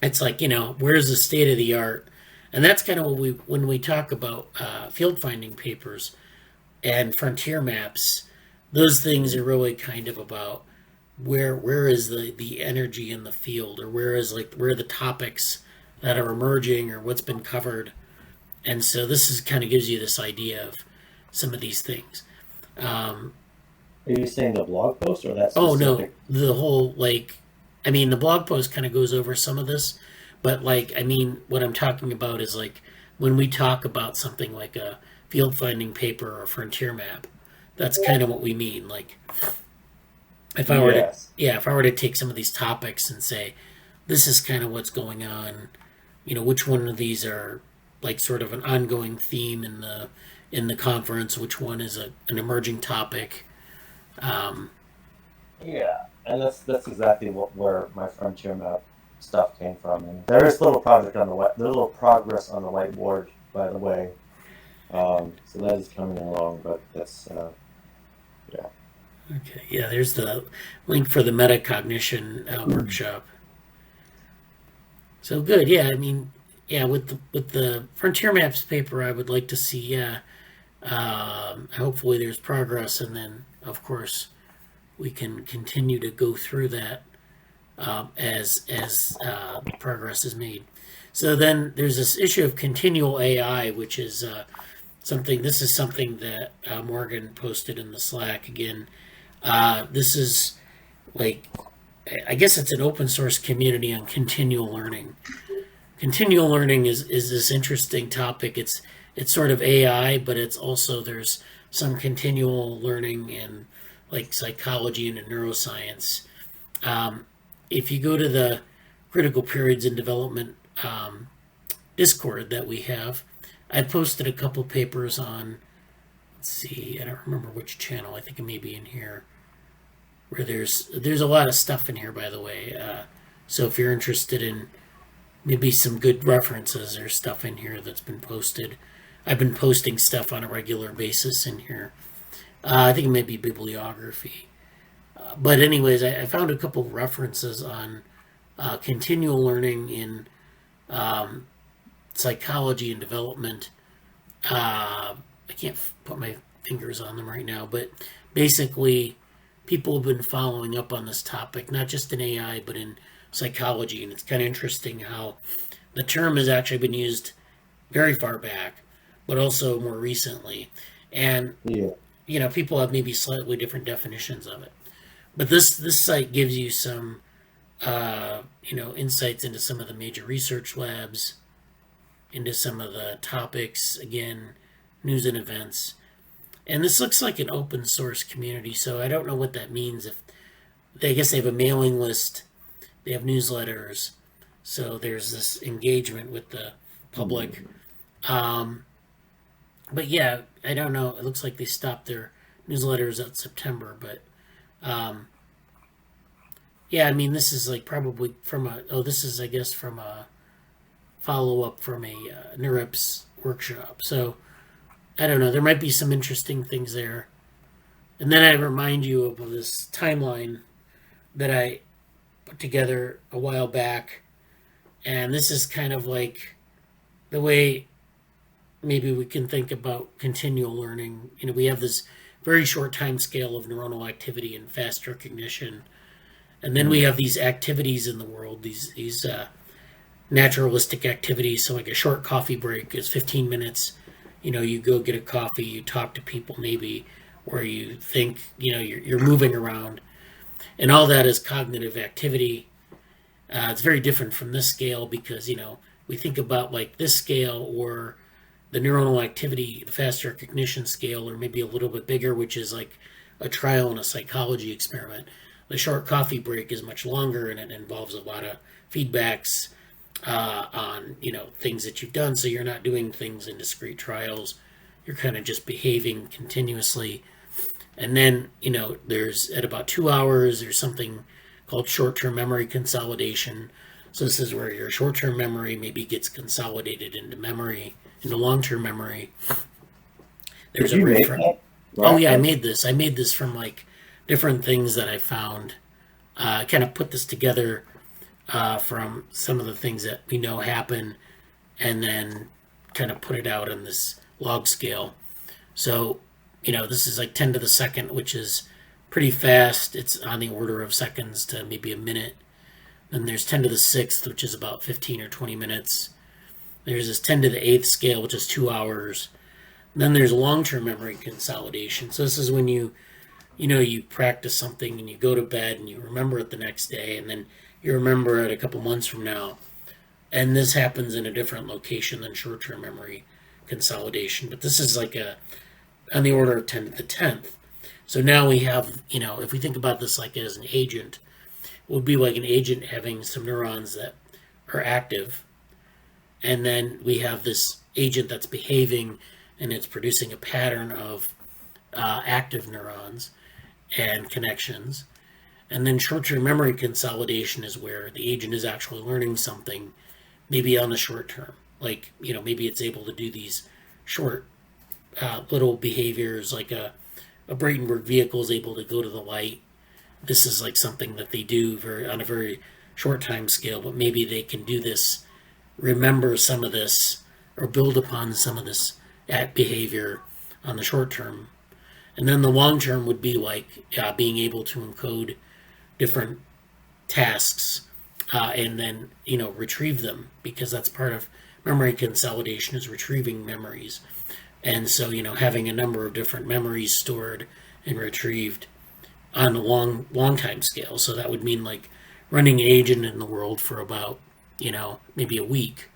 It's like, where's the state of the art? And that's kind of what when we talk about field finding papers and frontier maps, those things are really kind of about where is the energy in the field, or where are the topics that are emerging, or what's been covered. And so this is kind of gives you this idea of some of these things. Are you saying the blog post or that Oh specific? no, the whole the blog post kind of goes over some of this, but what I'm talking about is like when we talk about something like a field finding paper or a frontier map, that's kind of what we mean. Like if I were Yes. if I were to take some of these topics and say, this is kind of what's going on, which one of these are like sort of an ongoing theme in the conference, which one is an emerging topic. Yeah, and that's exactly where my frontier map stuff came from. And there is a little project on little progress on the whiteboard, by the way. So that is coming along, but that's yeah. Okay, yeah, there's the link for the metacognition workshop. So good, yeah. With the frontier maps paper, I would like to see. Yeah, hopefully there's progress, and then of course we can continue to go through that as progress is made. So then there's this issue of continual AI, which is This is something that Morgan posted in the Slack again. This is like, I guess it's an open source community on continual learning. Continual learning is this interesting topic. It's sort of AI, but it's also, there's some continual learning in like psychology and in neuroscience. If you go to the critical periods in development Discord that we have, I posted a couple papers on, let's see, I don't remember which channel, I think it may be in here, where there's a lot of stuff in here, by the way. So if you're interested in maybe some good references, there's stuff in here that's been posted. I've been posting stuff on a regular basis in here. I think it might be bibliography. But anyways, I found a couple references on continual learning in psychology and development. I can't put my fingers on them right now, but basically people have been following up on this topic, not just in AI, but in psychology. And it's kind of interesting how the term has actually been used very far back, but also more recently. And, people have maybe slightly different definitions of it. But this site gives you some, insights into some of the major research labs, into some of the topics, again, news and events. And this looks like an open source community, so I don't know what that means. I guess they have a mailing list, they have newsletters, so there's this engagement with the public. But yeah, I don't know. It looks like they stopped their newsletters at September, but this is like probably from this is, I guess, from a follow-up from a NeurIPS workshop. So I don't know. There might be some interesting things there. And then I remind you of this timeline that I put together a while back. And this is kind of like the way maybe we can think about continual learning. We have this very short time scale of neuronal activity and fast recognition. And then we have these activities in the world, these naturalistic activities. So like a short coffee break is 15 minutes. You go get a coffee, you talk to people maybe, or you think, you're moving around. And all that is cognitive activity. It's very different from this scale because, we think about like this scale or the neuronal activity, the fast recognition scale, or maybe a little bit bigger, which is like a trial in a psychology experiment. The short coffee break is much longer and it involves a lot of feedbacks on, things that you've done. So you're not doing things in discrete trials. You're kind of just behaving continuously. And then, there's at about 2 hours, there's something called short-term memory consolidation. So this is where your short-term memory maybe gets consolidated into long-term memory. There's Did you make that? Right. Oh yeah, I made this. I made this from like different things that I found. I kind of put this together from some of the things that we know happen, and then kind of put it out on this log scale. So, this is like 10 to the second, which is pretty fast. It's on the order of seconds to maybe a minute. Then there's 10 to the 6th, which is about 15 or 20 minutes. There's this 10 to the 8th scale, which is 2 hours. And then there's long-term memory consolidation. So this is when you practice something and you go to bed and you remember it the next day, and then you remember it a couple months from now. And this happens in a different location than short-term memory consolidation. But this is like on the order of 10 to the 10th. So now we have, if we think about this like as an agent, it would be like an agent having some neurons that are active. And then we have this agent that's behaving and it's producing a pattern of active neurons and connections. And then short-term memory consolidation is where the agent is actually learning something, maybe on the short term. Like, maybe it's able to do these short little behaviors, like a Bradenburg vehicle is able to go to the light. This is like something that they do on a very short time scale, but maybe they can do this, remember some of this, or build upon some of this behavior on the short term. And then the long term would be like being able to encode different tasks and then, retrieve them, because that's part of memory consolidation, is retrieving memories And so, having a number of different memories stored and retrieved on a long time scale. So that would mean like running an agent in the world for about, maybe a week,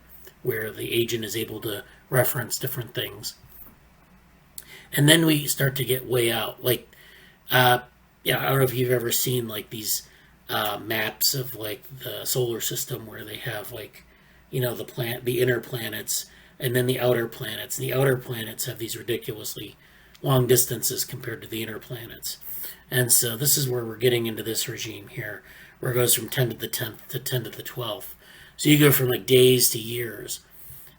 where the agent is able to reference different things. And then we start to get way out. Like, I don't know if you've ever seen like these maps of like the solar system where they have like, the inner planets and then the outer planets. And the outer planets have these ridiculously long distances compared to the inner planets. And so this is where we're getting into this regime here, where it goes from 10 to the 10th to 10 to the 12th. So you go from like days to years.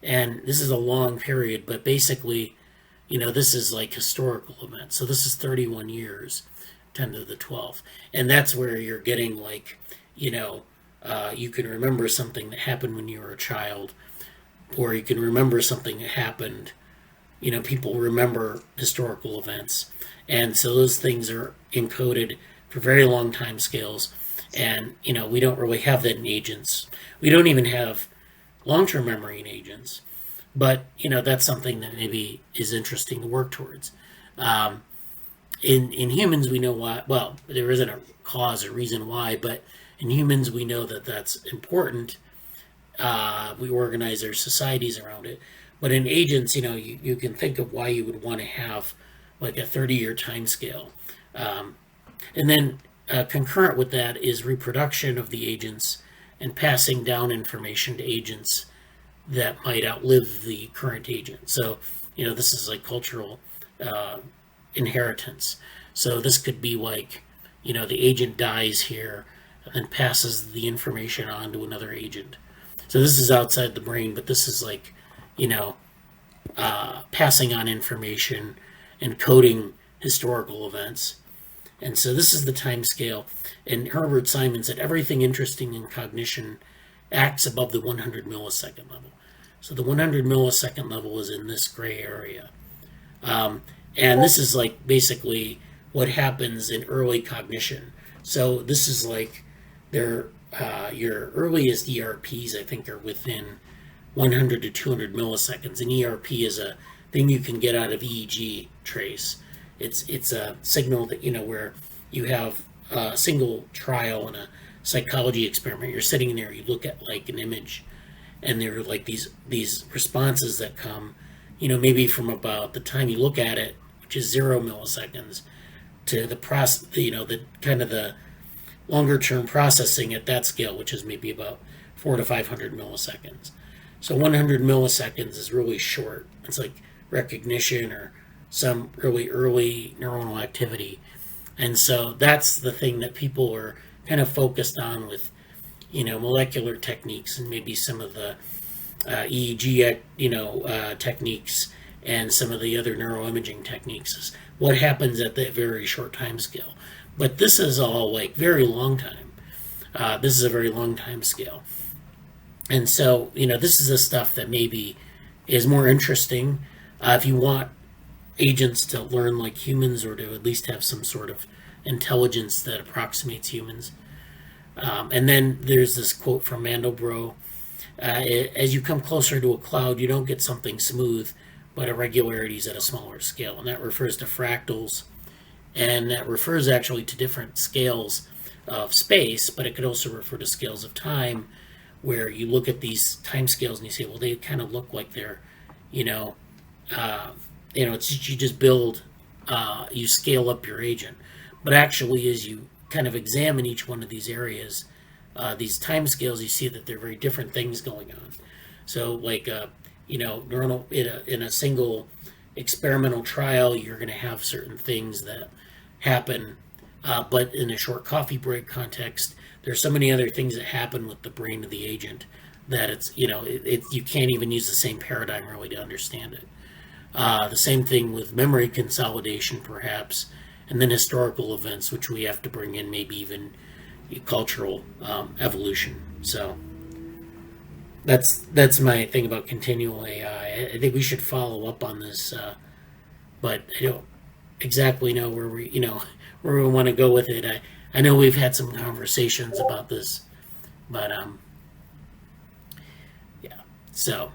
And this is a long period, but basically, this is like historical events. So this is 31 years, 10 to the 12th. And that's where you're getting like, you can remember something that happened when you were a child, or you can remember something that happened. People remember historical events. And so those things are encoded for very long time scales. And, we don't really have that in agents. We don't even have long-term memory in agents. But, that's something that maybe is interesting to work towards. In humans, we know why. Well, there isn't a cause or reason why, but in humans, we know that that's important. We organize our societies around it. But in agents, you can think of why you would want to have like a 30-year time scale. And then concurrent with that is reproduction of the agents and passing down information to agents that might outlive the current agent. So, this is like cultural inheritance. So this could be like, the agent dies here and passes the information on to another agent. So this is outside the brain, but this is like, passing on information and coding historical events. And so this is the time scale. And Herbert Simon said everything interesting in cognition acts above the 100 millisecond level. So the 100 millisecond level is in this gray area. And this is like basically what happens in early cognition. So this is like your earliest ERPs, I think, are within 100 to 200 milliseconds. An ERP is a thing you can get out of EEG trace. It's a signal that, where you have a single trial in a psychology experiment. You're sitting there, you look at like an image, and there are like these responses that come, maybe from about the time you look at it, which is 0 milliseconds, to the process, the kind of the longer term processing at that scale, which is maybe about 400 to 500 milliseconds. So 100 milliseconds is really short. It's like recognition or some really early neuronal activity. And so that's the thing that people are kind of focused on with, molecular techniques and maybe some of the EEG, techniques and some of the other neuroimaging techniques is what happens at that very short time scale. But this is all like very long time. This is a very long time scale. And so, this is the stuff that maybe is more interesting if you want agents to learn like humans or to at least have some sort of intelligence that approximates humans. And then there's this quote from Mandelbrot. As you come closer to a cloud, you don't get something smooth, but irregularities at a smaller scale. And that refers to fractals. And that refers actually to different scales of space, but it could also refer to scales of time, where you look at these time scales and you say, well, they kind of look like they're, it's just, you just build, you scale up your agent. But actually, as you kind of examine each one of these areas, these time scales, you see that there are very different things going on. So like, neuronal, in a single experimental trial, you're going to have certain things that happen, but in a short coffee break context, there's so many other things that happen with the brain of the agent that it's, you can't even use the same paradigm really to understand it. The same thing with memory consolidation, perhaps, and then historical events, which we have to bring in, maybe even cultural evolution. So that's my thing about continual AI. I think we should follow up on this, but I don't exactly know where we want to go with it. I know we've had some conversations about this, but yeah. So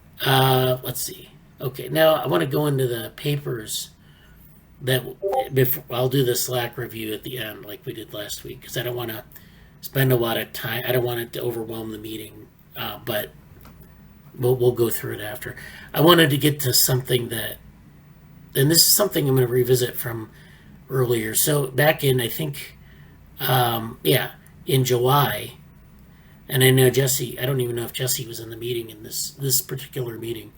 let's see. Okay, now I want to go into the papers that before I'll do the Slack review at the end, like we did last week, because I don't want to spend a lot of time. I don't want it to overwhelm the meeting, but we'll go through it after. I wanted to get to something that, and this is something I'm going to revisit from earlier. So back in, I think, in July, and I know Jesse. I don't even know if Jesse was in the meeting in this particular meeting.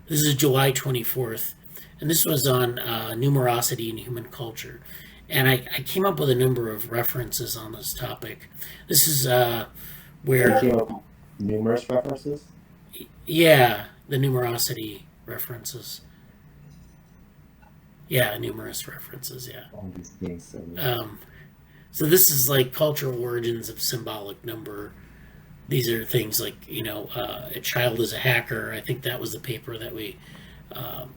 This is July 24th, and this was on numerosity in human culture. And I came up with a number of references on this topic. This is where... You came up with numerous references? Yeah, the numerosity references. Yeah, numerous references, yeah. All these things. So this is like cultural origins of symbolic number. These are things like, a child is a hacker. I think that was the paper that we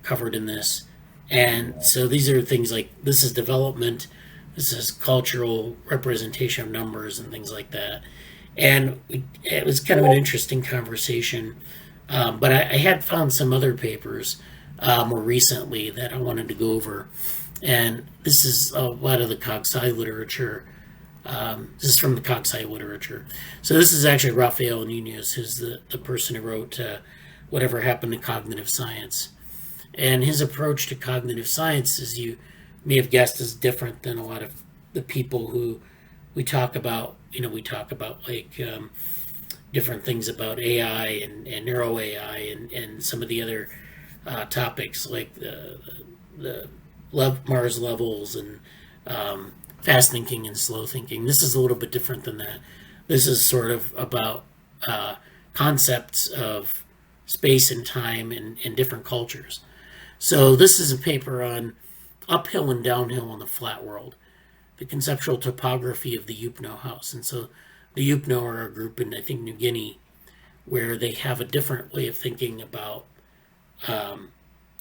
covered in this. And so these are things like, this is development, this is cultural representation of numbers and things like that. And it was kind of an interesting conversation. But I had found some other papers more recently that I wanted to go over. And this is a lot of the CogSci literature. This is from the CogSci literature. So this is actually Rafael Nunez, who's the person who wrote Whatever Happened to Cognitive Science. And his approach to cognitive science, as you may have guessed, is different than a lot of the people who we talk about. We talk about like different things about AI and neuro AI and some of the other topics like the Mars levels and fast thinking and slow thinking. This is a little bit different than that. This is sort of about concepts of space and time in different cultures. So this is a paper on uphill and downhill in the flat world, the conceptual topography of the Yupno house. And so the Yupno are a group in, I think, New Guinea, where they have a different way of thinking about, and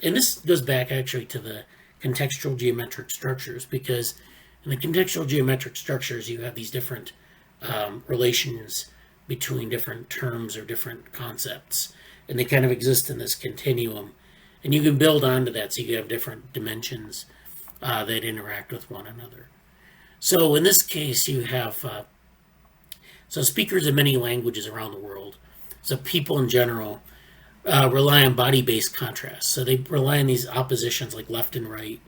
this goes back actually to the contextual geometric structures, because in the contextual geometric structures, you have these different relations between different terms or different concepts, and they kind of exist in this continuum. And you can build onto that, so you have different dimensions that interact with one another. So in this case, you have speakers of many languages around the world. So people in general rely on body-based contrast. So they rely on these oppositions like left and right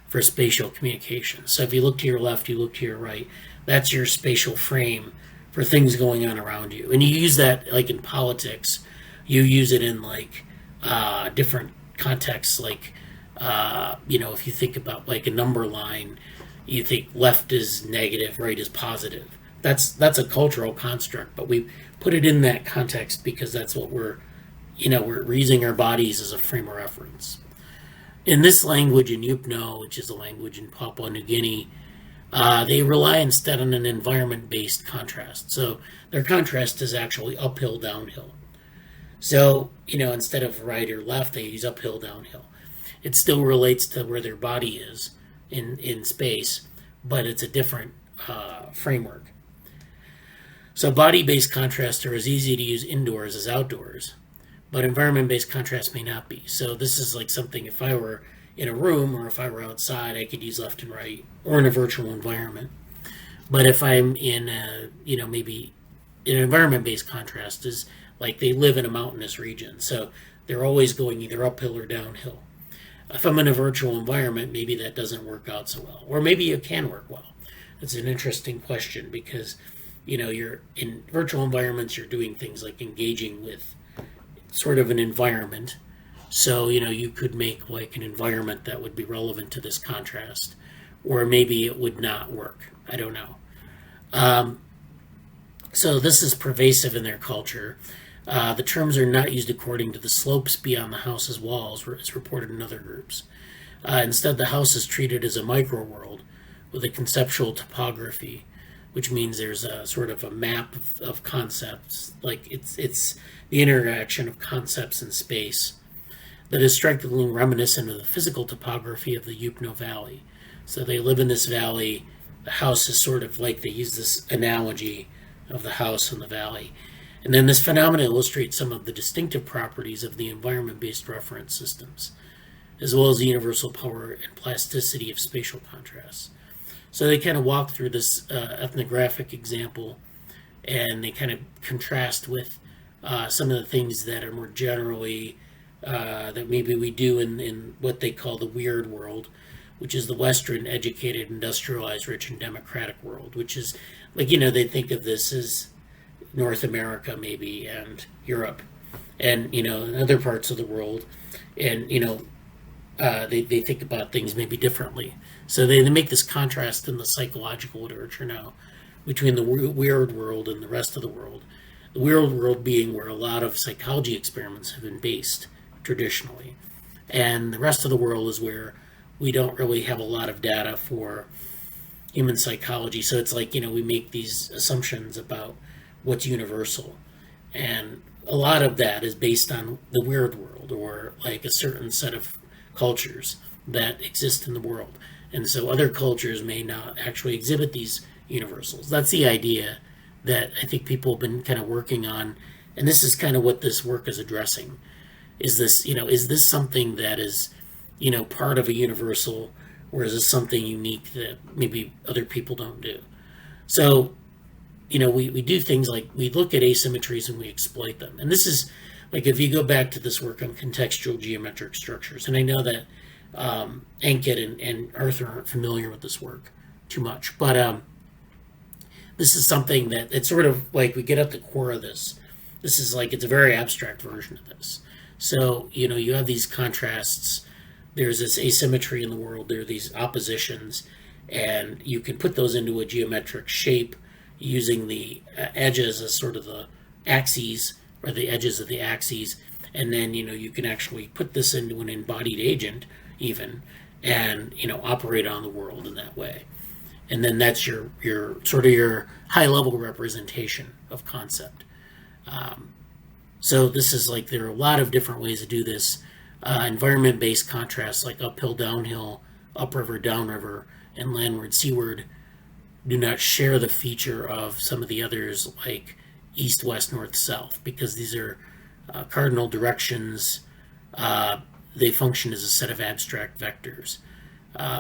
for spatial communication. So if you look to your left, you look to your right, that's your spatial frame for things going on around you. And you use that like in politics. You use it in like different contexts, like if you think about like a number line, you think left is negative, right is positive. That's a cultural construct, but we put it in that context because that's what we're using our bodies as a frame of reference. In this language in Yupno, which is a language in Papua New Guinea, they rely instead on an environment-based contrast. So their contrast is actually uphill, downhill. So, instead of right or left, they use uphill, downhill. It still relates to where their body is in space, but it's a different framework. So body-based contrasts are as easy to use indoors as outdoors, but environment-based contrast may not be. So this is like something, if I were in a room or if I were outside, I could use left and right, or in a virtual environment. But if I'm in maybe an environment-based contrast is like they live in a mountainous region, so they're always going either uphill or downhill. If I'm in a virtual environment, maybe that doesn't work out so well, or maybe it can work well. It's an interesting question because, you're in virtual environments, you're doing things like engaging with sort of an environment. So, you could make like an environment that would be relevant to this contrast, or maybe it would not work. I don't know. So this is pervasive in their culture. The terms are not used according to the slopes beyond the house's walls, as reported in other groups. Instead, the house is treated as a micro-world with a conceptual topography, which means there's a sort of a map of concepts, like it's the interaction of concepts in space that is strikingly reminiscent of the physical topography of the Yupno Valley. So they live in this valley. The house is sort of like, they use this analogy of the house in the valley. And then this phenomenon illustrates some of the distinctive properties of the environment-based reference systems, as well as the universal power and plasticity of spatial contrasts. So they kind of walk through this ethnographic example, and they kind of contrast with some of the things that are more generally that maybe we do in what they call the weird world, which is the Western, educated, industrialized, rich, and democratic world, which is like, they think of this as North America maybe and Europe and, in other parts of the world. And, they think about things maybe differently. So they make this contrast in the psychological literature now between the weird world and the rest of the world. The weird world being where a lot of psychology experiments have been based traditionally. And the rest of the world is where we don't really have a lot of data for human psychology. So it's like, we make these assumptions about what's universal. And a lot of that is based on the weird world, or like a certain set of cultures that exist in the world. And so other cultures may not actually exhibit these universals. That's the idea that I think people have been kind of working on. And this is kind of what this work is addressing. Is this something that is, part of a universal, or is this something unique that maybe other people don't do? So, we do things like we look at asymmetries and we exploit them. And this is like, if you go back to this work on contextual geometric structures, and I know that Ankit and Arthur aren't familiar with this work too much, but this is something that it's sort of like we get at the core of this. This is like, it's a very abstract version of this. So, you have these contrasts. There's this asymmetry in the world. There are these oppositions, and you can put those into a geometric shape using the edges as sort of the axes, or the edges of the axes. And then, you can actually put this into an embodied agent even, and, operate on the world in that way. And then that's your sort of your high level representation of concept. So this is like, there are a lot of different ways to do this. Environment-based contrasts like uphill, downhill, upriver, downriver, and landward, seaward do not share the feature of some of the others like east, west, north, south, because these are cardinal directions. They function as a set of abstract vectors.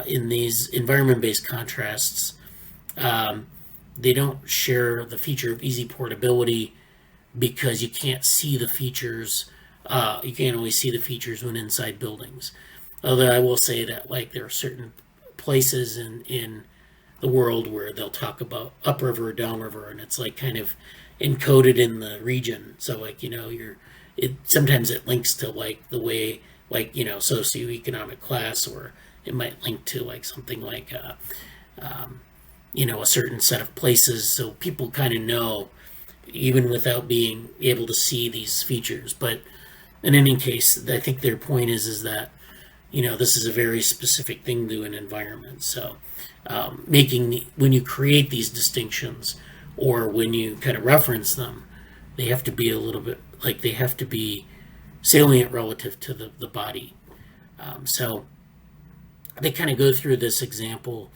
In these environment-based contrasts, they don't share the feature of easy portability, because you can't see the features. You can't always see the features when inside buildings. Although I will say that, like, there are certain places in the world where they'll talk about upriver, downriver, and it's like kind of encoded in the region. So like, sometimes it links to like the way, like, socioeconomic class, or it might link to like something like a certain set of places. So people kind of know, even without being able to see these features. But in any case, I think their point is that, this is a very specific thing to an environment. So when you create these distinctions, or when you kind of reference them, they have to be a little bit, like, they have to be salient relative to the body. So they kind of go through this example.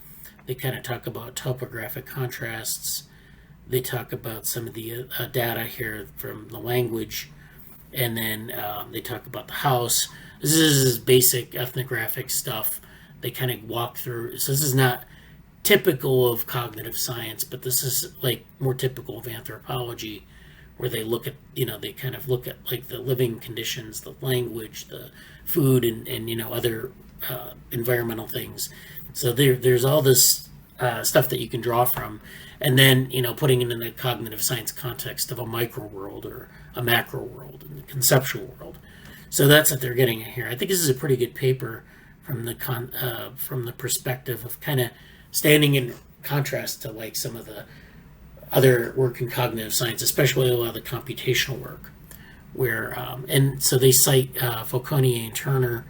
They kind of talk about topographic contrasts. They talk about some of the data here from the language, and then they talk about the house. This is basic ethnographic stuff. They kind of walk through. So this is not typical of cognitive science, but this is like more typical of anthropology, where they look at, they kind of look at like the living conditions, the language, the food, and other environmental things. So there's all this stuff that you can draw from, and then putting it in the cognitive science context of a micro world or a macro world and the conceptual world. So that's what they're getting at here. I think this is a pretty good paper from the perspective of kind of standing in contrast to like some of the other work in cognitive science, especially a lot of the computational work, where and so they cite Fauconnier and Turner.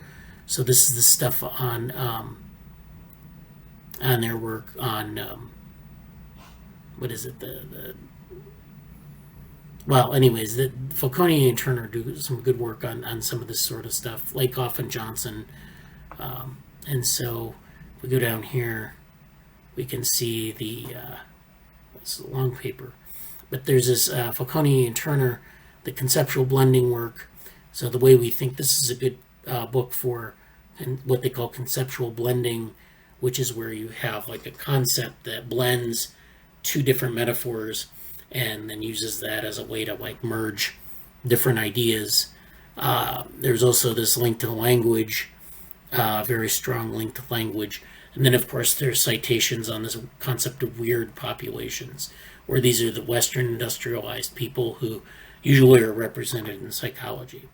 So this is the stuff on their work on what is it, well, anyways, the Fauconnier and Turner do some good work on some of this sort of stuff, Lakoff and Johnson. And so if we go down here, we can see it's a long paper, but there's this Falcone and Turner, the conceptual blending work. So the way we think, this is a good book for what they call conceptual blending, which is where you have like a concept that blends two different metaphors and then uses that as a way to like merge different ideas. There's also this link to language, very strong link to language. And then, of course, there's citations on this concept of weird populations, where these are the Western industrialized people who usually are represented in psychology.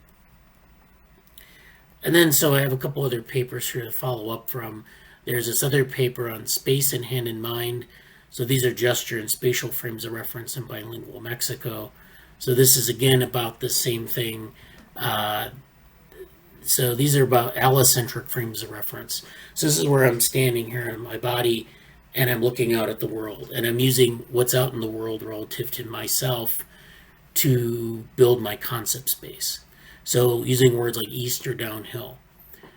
And then, so I have a couple other papers here to follow up from. There's this other paper on space and hand in mind. So these are gesture and spatial frames of reference in bilingual Mexico. So this is again about the same thing. So these are about allocentric frames of reference. So this is where I'm standing here in my body and I'm looking out at the world and I'm using what's out in the world relative to myself to build my concept space. So using words like east or downhill.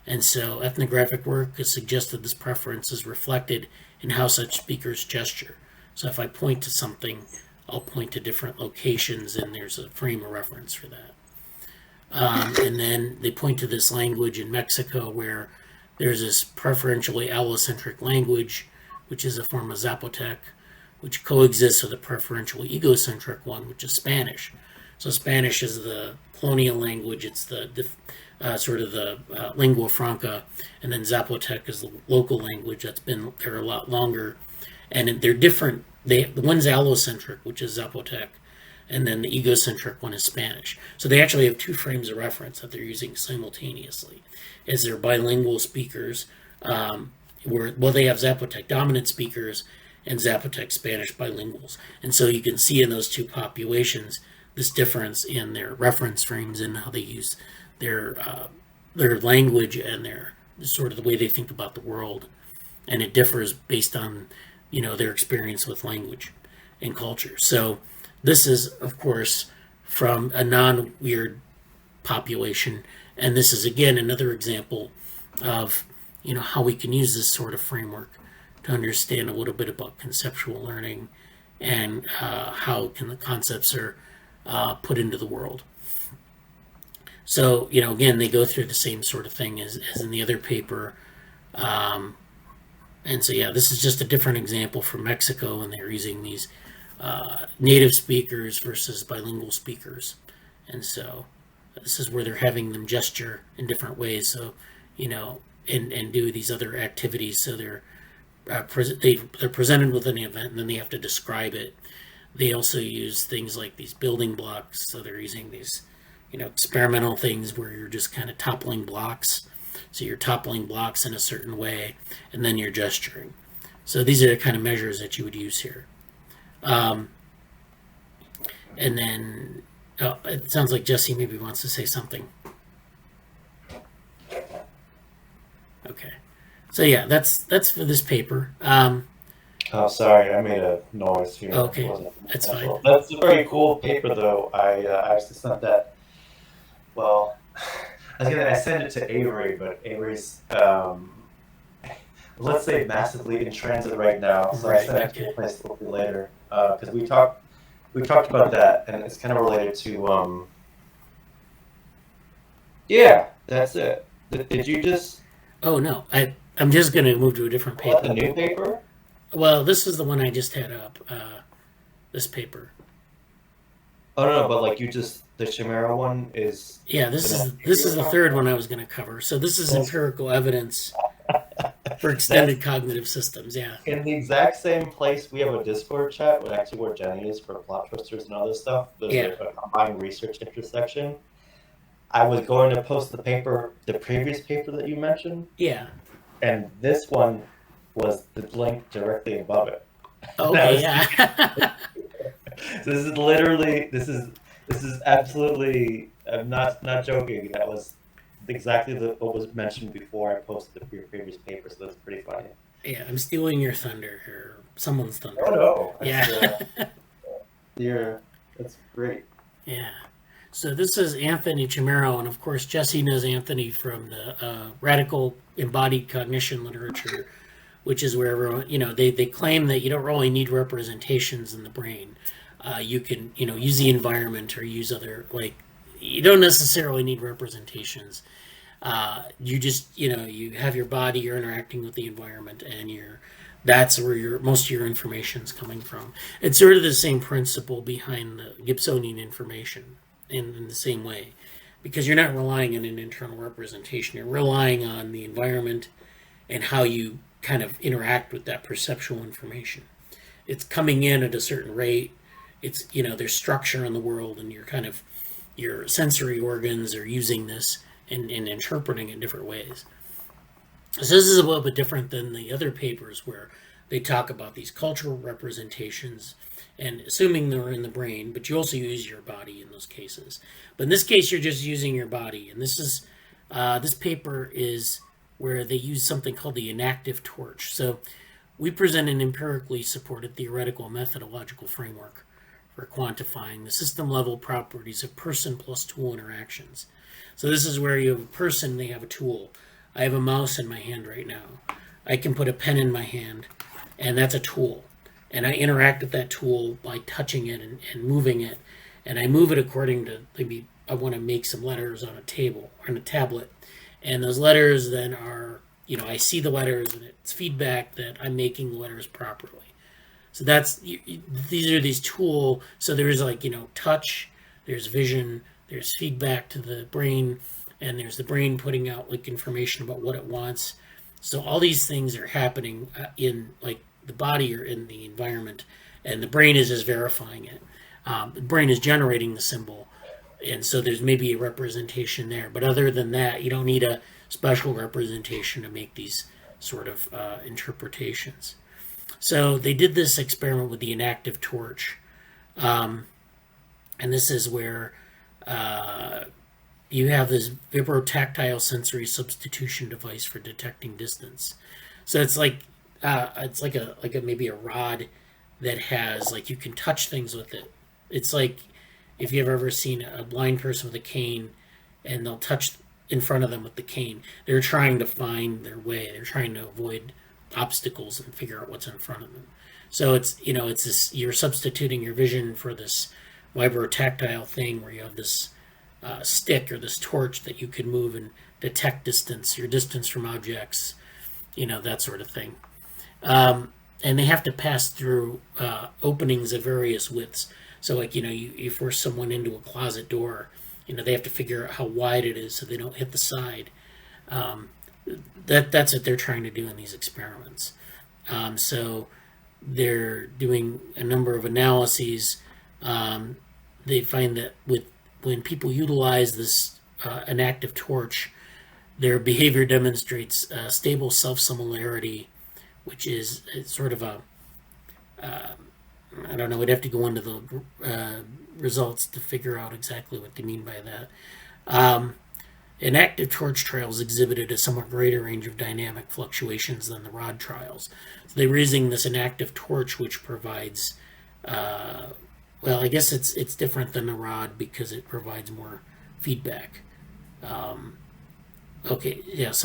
And so ethnographic work has suggested this preference is reflected in how such speakers gesture. So if I point to something, I'll point to different locations and there's a frame of reference for that. And then they point to this language in Mexico where there's this preferentially allocentric language, which is a form of Zapotec, which coexists with a preferentially egocentric one, which is Spanish. So Spanish is the colonial language, it's the sort of the lingua franca, and then Zapotec is the local language that's been there a lot longer. And they're different. The one's allocentric, which is Zapotec, and then the egocentric one is Spanish. So they actually have two frames of reference that they're using simultaneously. As they're bilingual speakers, they have Zapotec dominant speakers and Zapotec Spanish bilinguals. And so you can see in those two populations this difference in their reference frames and how they use their language and their sort of the way they think about the world. And it differs based on, their experience with language and culture. So this is, of course, from a non-weird population. And this is, again, another example of, how we can use this sort of framework to understand a little bit about conceptual learning and how the concepts are put into the world. So, again, they go through the same sort of thing as in the other paper. And so, this is just a different example from Mexico, and they're using these native speakers versus bilingual speakers. And so this is where they're having them gesture in different ways. So, and do these other activities. So they're presented with an event, and then they have to describe it. They also use things like these building blocks. So they're using these, experimental things where you're just kind of toppling blocks. So you're toppling blocks in a certain way, and then you're gesturing. So these are the kind of measures that you would use here. And then, it sounds like Jesse maybe wants to say something. Okay. So that's for this paper. Oh, sorry, I made a noise here. Okay, that's fine. That's a very cool paper, though. I actually sent that. Well, I sent it to Avery, but Avery's, let's say, massively in transit right now. So I sent it to a place a little bit later because we talked about that, and it's kind of related to. Yeah, that's it. Did you just? Oh no, I'm just going to move to a different paper. The new paper? Well, this is the one I just had up. This paper. Oh no, but like the Chimera one is. Yeah, this is the third one I was going to cover. So this is empirical evidence for extended cognitive systems. Yeah. In the exact same place, we have a Discord chat, where Jenny is for plot twisters and other stuff. There's a combined research intersection. I was going to post the previous paper that you mentioned. Yeah. And this one was the link directly above it. Okay, yeah. So this is absolutely, I'm not joking. That was exactly what was mentioned before I posted your previous paper, so that's pretty funny. Yeah, I'm stealing your thunder here. Someone's thunder. Oh no. Yeah. That's great. Yeah. So this is Anthony Chimero, and of course Jesse knows Anthony from the radical embodied cognition literature, which is where everyone, they claim that you don't really need representations in the brain. you can, use the environment or use other, like, you don't necessarily need representations. You just, you have your body, you're interacting with the environment, and that's where most of your information is coming from. It's sort of the same principle behind the Gibsonian information in the same way, because you're not relying on an internal representation. You're relying on the environment and how you kind of interact with that perceptual information. It's coming in at a certain rate. It's, there's structure in the world, and your sensory organs are using this and interpreting it in different ways. So this is a little bit different than the other papers where they talk about these cultural representations and assuming they're in the brain, but you also use your body in those cases. But in this case, you're just using your body. And this paper is where they use something called the Inactive Torch. So we present an empirically supported theoretical methodological framework for quantifying the system-level properties of person plus tool interactions. So this is where you have a person, they have a tool. I have a mouse in my hand right now. I can put a pen in my hand, and that's a tool. And I interact with that tool by touching it and moving it. And I move it according to, maybe I want to make some letters on a table, on a tablet. And those letters then are, I see the letters, and it's feedback that I'm making the letters properly. So these are these tools. So there's touch, there's vision, there's feedback to the brain, and there's the brain putting out information about what it wants. So all these things are happening in the body or in the environment, and the brain is just verifying it. The brain is generating the symbol, and so there's maybe a representation there. But other than that, you don't need a special representation to make these sort of interpretations. So they did this experiment with the Inactive Torch, and this is where you have this vibrotactile sensory substitution device for detecting distance. So it's like maybe a rod that has you can touch things with it. It's like if you've ever seen a blind person with a cane and they'll touch in front of them with the cane. They're trying to find their way. They're trying to avoid obstacles and figure out what's in front of them. So it's this, you're substituting your vision for this vibrotactile thing where you have this stick or this torch that you can move and detect distance, your distance from objects, that sort of thing. And they have to pass through openings of various widths. So you force someone into a closet door, they have to figure out how wide it is so they don't hit the side. That's what they're trying to do in these experiments. So they're doing a number of analyses. They find that when people utilize this Inactive Torch, their behavior demonstrates stable self-similarity, which is sort of I don't know, we'd have to go into the results to figure out exactly what they mean by that. Inactive Torch trials exhibited a somewhat greater range of dynamic fluctuations than the rod trials. So they were using this Inactive Torch, which provides, I guess it's different than the rod because it provides more feedback. So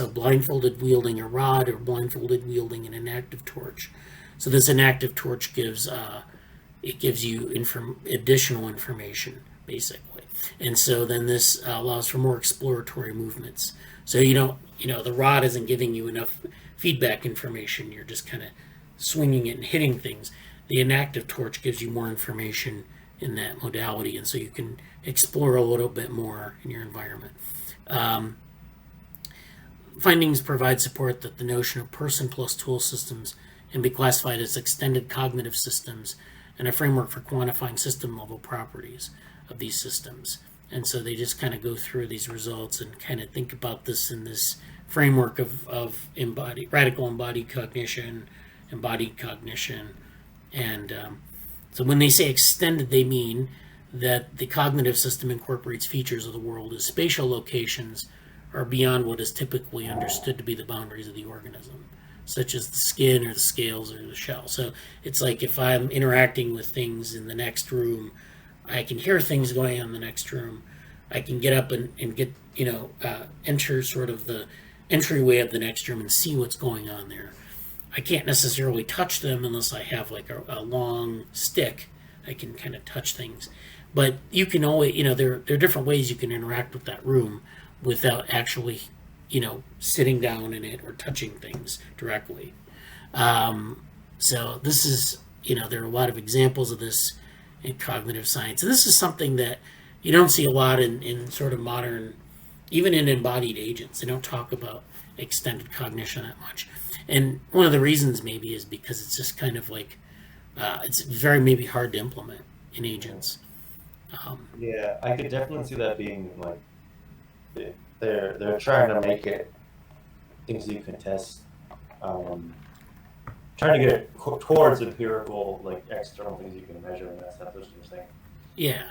blindfolded wielding a rod or blindfolded wielding an Inactive Torch. So this Inactive Torch gives you additional information, basically. And so then this allows for more exploratory movements. So the rod isn't giving you enough feedback information. You're just kind of swinging it and hitting things. The Inactive Torch gives you more information in that modality, and so you can explore a little bit more in your environment. Findings provide support that the notion of person plus tool systems can be classified as extended cognitive systems and a framework for quantifying system-level properties of these systems. And so they just kind of go through these results and kind of think about this in this framework of radical embodied cognition, and so when they say extended, they mean that the cognitive system incorporates features of the world as spatial locations are beyond what is typically understood to be the boundaries of the organism, such as the skin or the scales or the shell. So it's like if I'm interacting with things in the next room, I can hear things going on in the next room. I can get up and get, enter sort of the entryway of the next room and see what's going on there. I can't necessarily touch them unless I have like a long stick I can kind of touch things. But you can always, there are different ways you can interact with that room without actually, sitting down in it or touching things directly. So this is, there are a lot of examples of this in cognitive science. And this is something that you don't see a lot in sort of modern, even in embodied agents. They don't talk about extended cognition that much. And one of the reasons maybe is because it's just kind of like, it's very maybe hard to implement in agents. Yeah, I could definitely see that being like they're trying to make it things you can test, trying to get it towards empirical, like external things you can measure and that stuff. That's what you're saying. Yeah.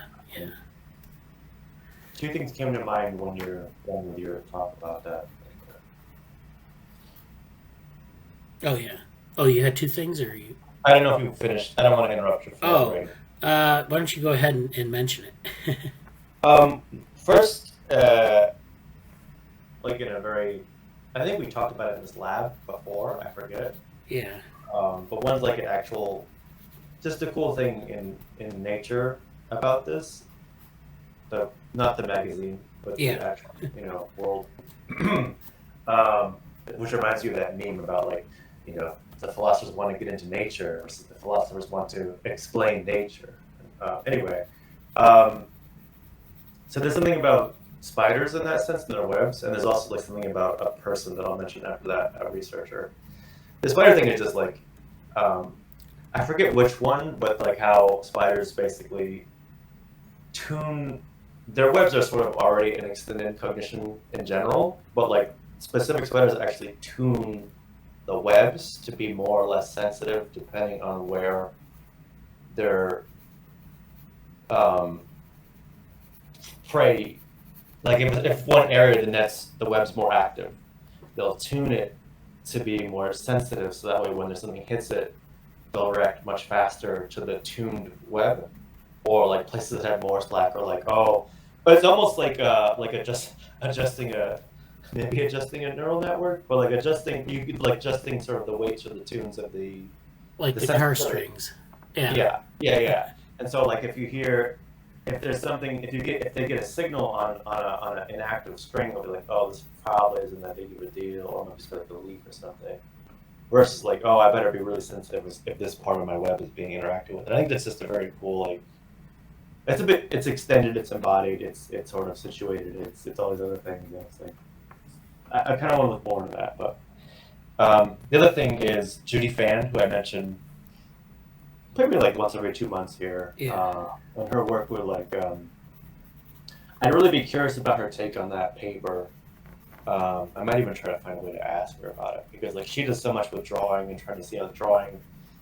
Two things came to mind when you're done with your talk about that. Oh yeah. Oh, you had two things, or you? I don't know if you finished. I don't want to interrupt your flow. Oh, why don't you go ahead and mention it? First, like in a very, I think we talked about it in this lab before. I forget. Yeah. But one's like an actual, just a cool thing in nature about this. Not the magazine, but the actual, world. Which reminds you of that meme about like, the philosophers want to get into nature versus the philosophers want to explain nature. Anyway, so there's something about spiders in that sense in their webs, and there's also like something about a person that I'll mention after that, a researcher. The spider thing is just like, I forget which one, but like how spiders basically tune, their webs are sort of already an extended cognition in general, but like specific spiders actually tune the webs to be more or less sensitive depending on where their prey, like if one area the web's more active, they'll tune it to be more sensitive, so that way when there's something hits it, they'll react much faster to the tuned web, or like places that have more slack, or like but it's almost like adjusting a neural network, but like adjusting sort of the weights or the tunes of the guitar strings. Yeah. And so like if they get a signal on an inactive string, they'll be like, oh, this probably isn't that big of a deal, or maybe it's like a leak or something. Versus like, oh, I better be really sensitive if this part of my web is being interacted with. And I think that's just a very cool, like, it's extended, it's embodied, it's sort of situated, it's all these other things. It's like, I kind of want to look forward to that. But the other thing is Judy Fan, who I mentioned maybe like once every 2 months here. And her work would like, I'd really be curious about her take on that paper. I might even try to find a way to ask her about it, because like she does so much with drawing and trying to see how drawing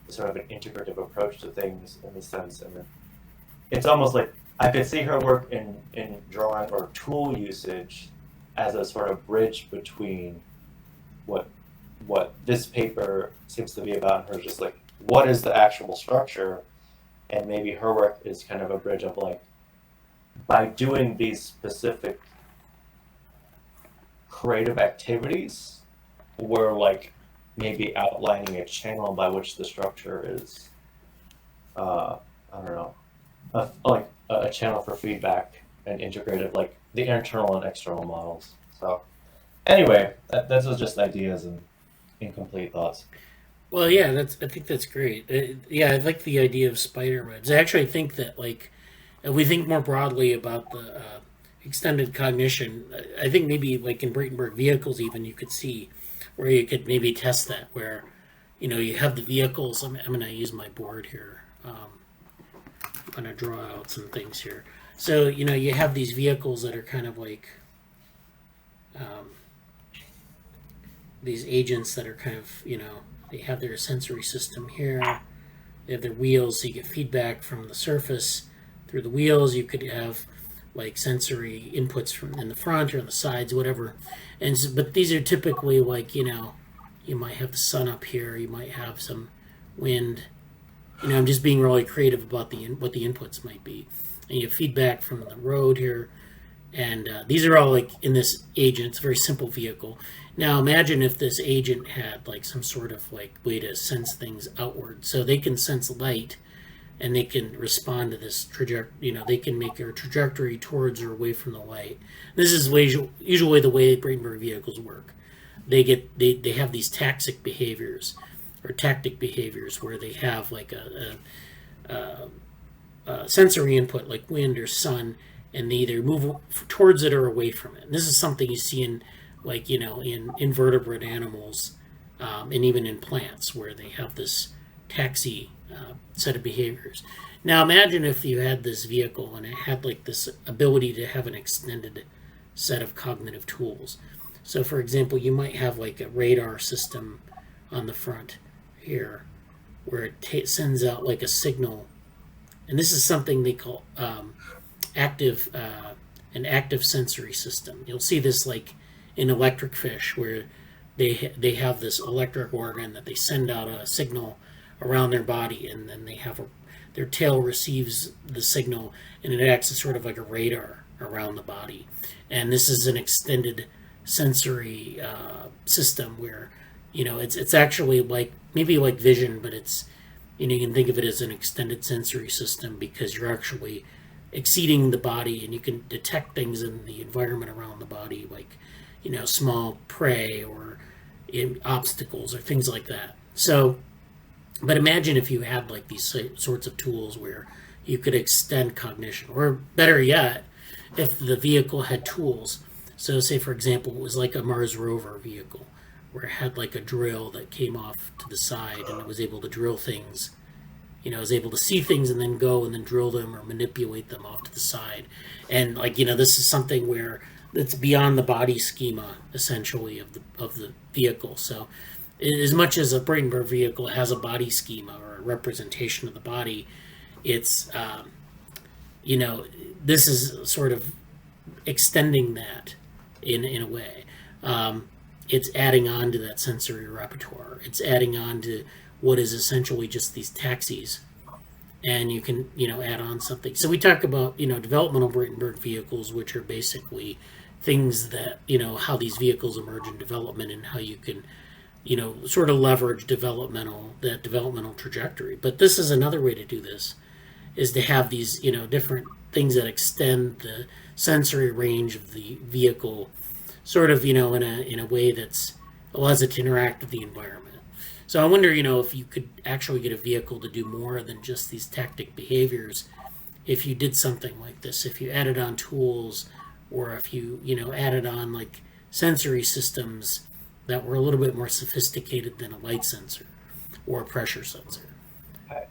is sort of an integrative approach to things in the sense, and it's almost like I could see her work in drawing or tool usage as a sort of bridge between what this paper seems to be about, and her just like, what is the actual structure, and maybe her work is kind of a bridge of like, by doing these specific creative activities, we're like maybe outlining a channel by which the structure is, I don't know, a channel for feedback and integrative, like the internal and external models. So anyway, those are just ideas and incomplete thoughts. Well, yeah, I think that's great. I like the idea of spider webs. I actually think that, like, if we think more broadly about the extended cognition, I think maybe like in Bratenberg vehicles even you could see where you could maybe test that, where, you have the vehicles. I'm going to use my board here. I'm going to draw out some things here. So, you have these vehicles that are kind of like these agents that are kind of, they have their sensory system here. They have their wheels, so you get feedback from the surface through the wheels. You could have like sensory inputs from in the front or on the sides, whatever. But these are typically like, you might have the sun up here, you might have some wind. I'm just being really creative about what the inputs might be. And you have feedback from the road here. And these are all like in this agent. It's a very simple vehicle. Now imagine if this agent had like some sort of like way to sense things outward. So they can sense light and they can respond to this trajectory. They can make a trajectory towards or away from the light. This is usually the way Brainberg vehicles work. They have these tactic behaviors where they have like a sensory input like wind or sun, and they either move towards it or away from it. And this is something you see in in invertebrate animals, and even in plants, where they have this taxi set of behaviors. Now imagine if you had this vehicle and it had like this ability to have an extended set of cognitive tools. So for example, you might have like a radar system on the front here where it sends out like a signal, and this is something they call an active sensory system. You'll see this like in electric fish, where they have this electric organ that they send out a signal around their body, and then they have their tail receives the signal, and it acts as sort of like a radar around the body. And this is an extended sensory system where it's actually like maybe like vision, but it's you can think of it as an extended sensory system, because you're actually exceeding the body, and you can detect things in the environment around the body, like small prey or obstacles or things like that. So, but imagine if you had like these sorts of tools where you could extend cognition, or better yet, if the vehicle had tools. So say, for example, it was like a Mars rover vehicle, where it had like a drill that came off to the side, and it was able to drill things. It was able to see things and then go and then drill them or manipulate them off to the side. And like, this is something where it's beyond the body schema, essentially, of the vehicle. So as much as a Brainberg vehicle has a body schema or a representation of the body, it's, this is sort of extending that in a way. It's adding on to that sensory repertoire. It's adding on to what is essentially just these taxis, and you can add on something. So we talk about developmental Brainberg vehicles, which are basically things that how these vehicles emerge in development, and how you can sort of leverage that developmental trajectory. But this is another way to do this, is to have these different things that extend the sensory range of the vehicle, sort of in a way that's allows it to interact with the environment. So I wonder if you could actually get a vehicle to do more than just these tactic behaviors, if you did something like this, if you added on tools, or if you added on like sensory systems that were a little bit more sophisticated than a light sensor or a pressure sensor.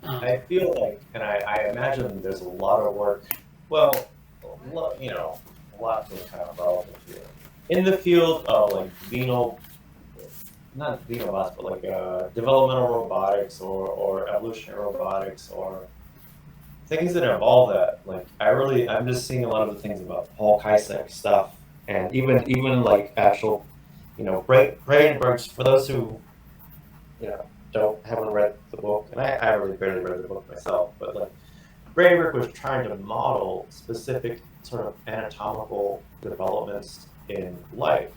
I feel like, and I imagine there's a lot of work, well, a lot to kind of relevant here. In the field of like not xenobots, but like developmental robotics or evolutionary robotics, or things that involve that. Like I'm just seeing a lot of the things about Paul Kysek stuff, and even like actual, Brainbergs. For those who, haven't read the book, and I really barely read the book myself, but like Brainberg was trying to model specific sort of anatomical developments in life.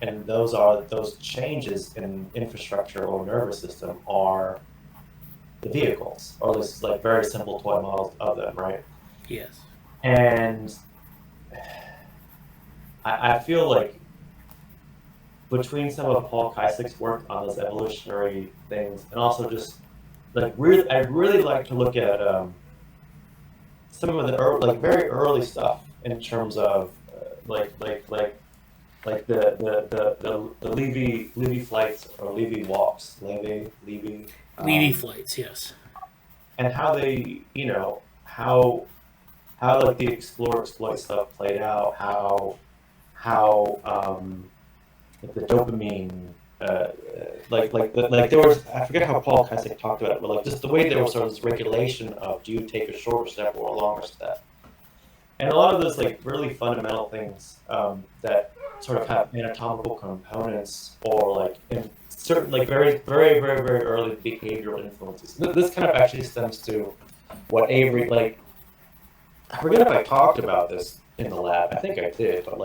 And those changes in infrastructure or nervous system are the vehicles, or at least like very simple toy models of them, right? Yes. And I feel like between some of Paul Kysek's work on those evolutionary things, and also just like I'd really like to look at some of the very early stuff in terms of like the Levy Flights or Levy walks, Levy Flights, yes. And how they, how like the explore exploit stuff played out, how like the dopamine, like there was, I forget how Paul Kysek talked about it, but like just the way there was sort of this regulation of, do you take a shorter step or a longer step, and a lot of those like really fundamental things that sort of have anatomical components, or like in certain like very very very very early behavioral influences. This kind of actually stems to what Avery, like, I forget if I talked about this in the lab. I think I did, but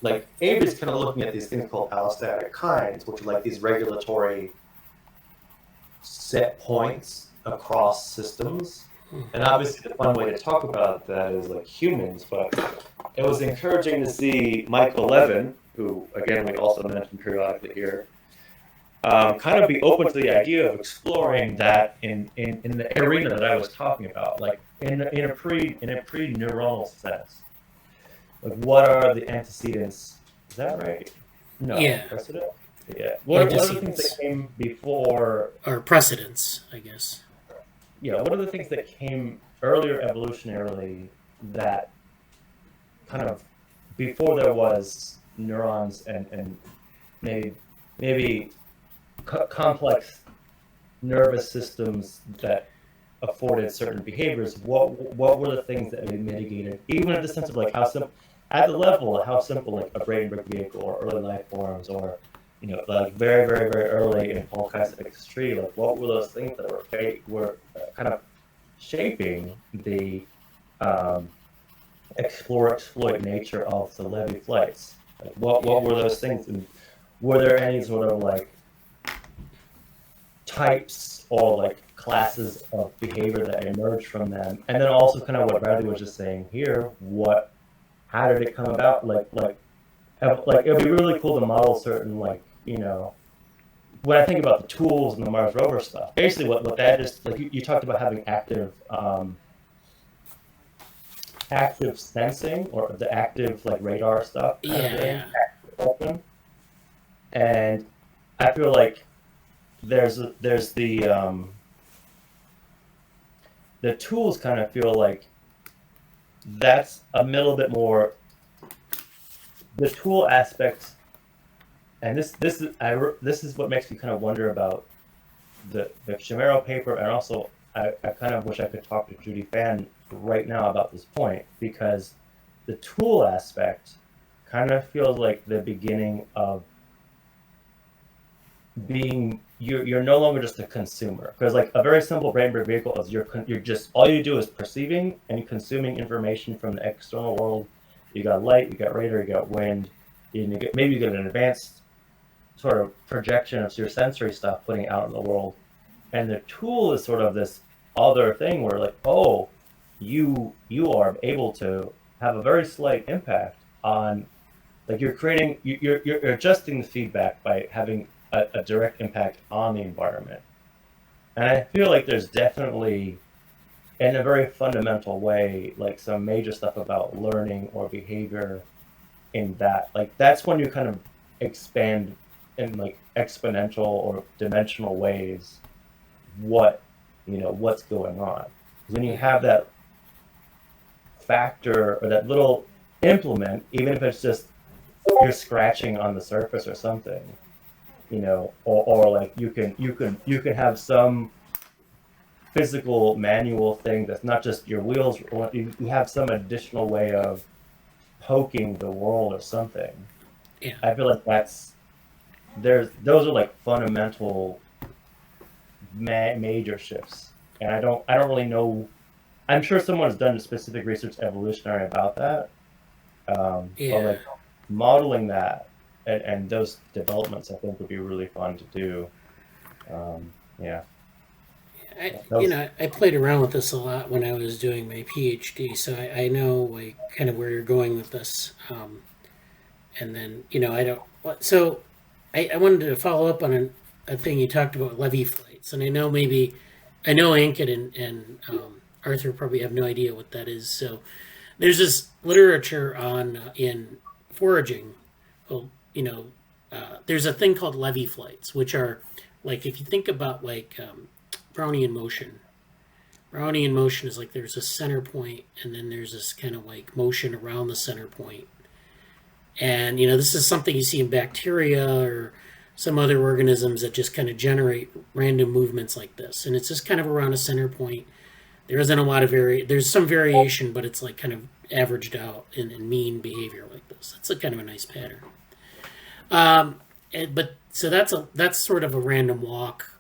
like Avery's kind of looking at these things called allostatic kinds, which are like these regulatory set points across systems. And obviously, the fun way to talk about that is like humans, but it was encouraging to see Michael Levin, who, again, we also mentioned periodically here, kind of be open to the idea of exploring that in the arena that I was talking about, like in a pre-neuronal sense. Like, what are the antecedents? Is that right? No, Yeah. precedent. Yeah. What are the things Antecedents. that came before? Or precedents, I guess. Yeah. What are the things that came earlier evolutionarily that kind of before there was neurons and maybe complex nervous systems that afforded certain behaviors? What were the things that we mitigated, even at the sense of like how simple, at the level of how simple like a brain brick vehicle or early life forms, or like very very very early in Polkasevic's tree, like what were those things that were kind of shaping the explore exploit nature of the Levy Flights? Like what were those things, and were there any sort of like types or like classes of behavior that emerged from them? And then also kind of what Bradley was just saying here, how did it come about? Like it would be really cool to model certain, like, when I think about the tools and the Mars rover stuff, basically what that is, like you talked about having active sensing, or the active like radar stuff kind of thing. Yeah. And I feel like there's the tools kind of feel like that's a little bit more the tool aspect, and this is what makes me kind of wonder about the Chimero paper, and also I kind of wish I could talk to Judy Fan right now about this point, because the tool aspect kind of feels like the beginning of being you're no longer just a consumer, because like a very simple brain brick vehicle is you're just, all you do is perceiving and consuming information from the external world. You got light, you got radar, you got wind, maybe you get an advanced sort of projection of your sensory stuff putting out in the world, and the tool is sort of this other thing where like, oh, you are able to have a very slight impact on, like you're adjusting the feedback by having a direct impact on the environment. And I feel like there's definitely, in a very fundamental way, like some major stuff about learning or behavior in that. Like that's when you kind of expand in like exponential or dimensional ways what's going on. When you have that factor or that little implement, even if it's just you're scratching on the surface or something, or like you can have some physical manual thing that's not just your wheels, or you have some additional way of poking the world or something. Yeah. I feel like those are like fundamental major shifts, and I don't really know. I'm sure someone's done specific research evolutionary about that, but like modeling that and those developments, I think would be really fun to do. Yeah. I played around with this a lot when I was doing my PhD, so I know like kind of where you're going with this. And then I don't. So I wanted to follow up on a thing you talked about, Levy Flights, and I know Ankit and Arthur probably have no idea what that is. So there's this literature on in foraging. Well, there's a thing called Levy Flights, which are like, if you think about like Brownian motion. Brownian motion is like there's a center point, and then there's this kind of like motion around the center point. And this is something you see in bacteria or some other organisms that just kind of generate random movements like this, and it's just kind of around a center point. There isn't a lot of there's some variation, but it's like kind of averaged out in mean behavior like this. That's a kind of a nice pattern. But so that's sort of a random walk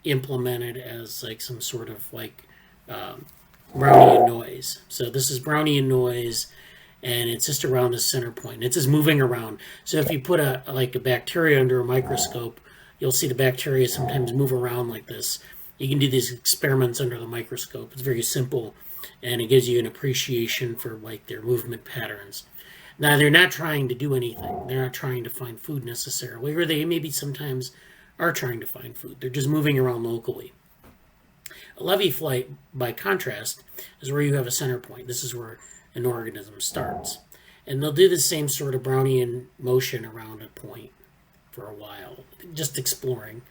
implemented as like some sort of like Brownian noise. So this is Brownian noise, and it's just around the center point. It's just moving around. So if you put a bacteria under a microscope, you'll see the bacteria sometimes move around like this. You can do these experiments under the microscope. It's very simple, and it gives you an appreciation for like their movement patterns. Now, they're not trying to do anything. They're not trying to find food necessarily, or they maybe sometimes are trying to find food. They're just moving around locally. A Levy flight, by contrast, is where you have a center point. This is where an organism starts. And they'll do the same sort of Brownian motion around a point for a while, just exploring.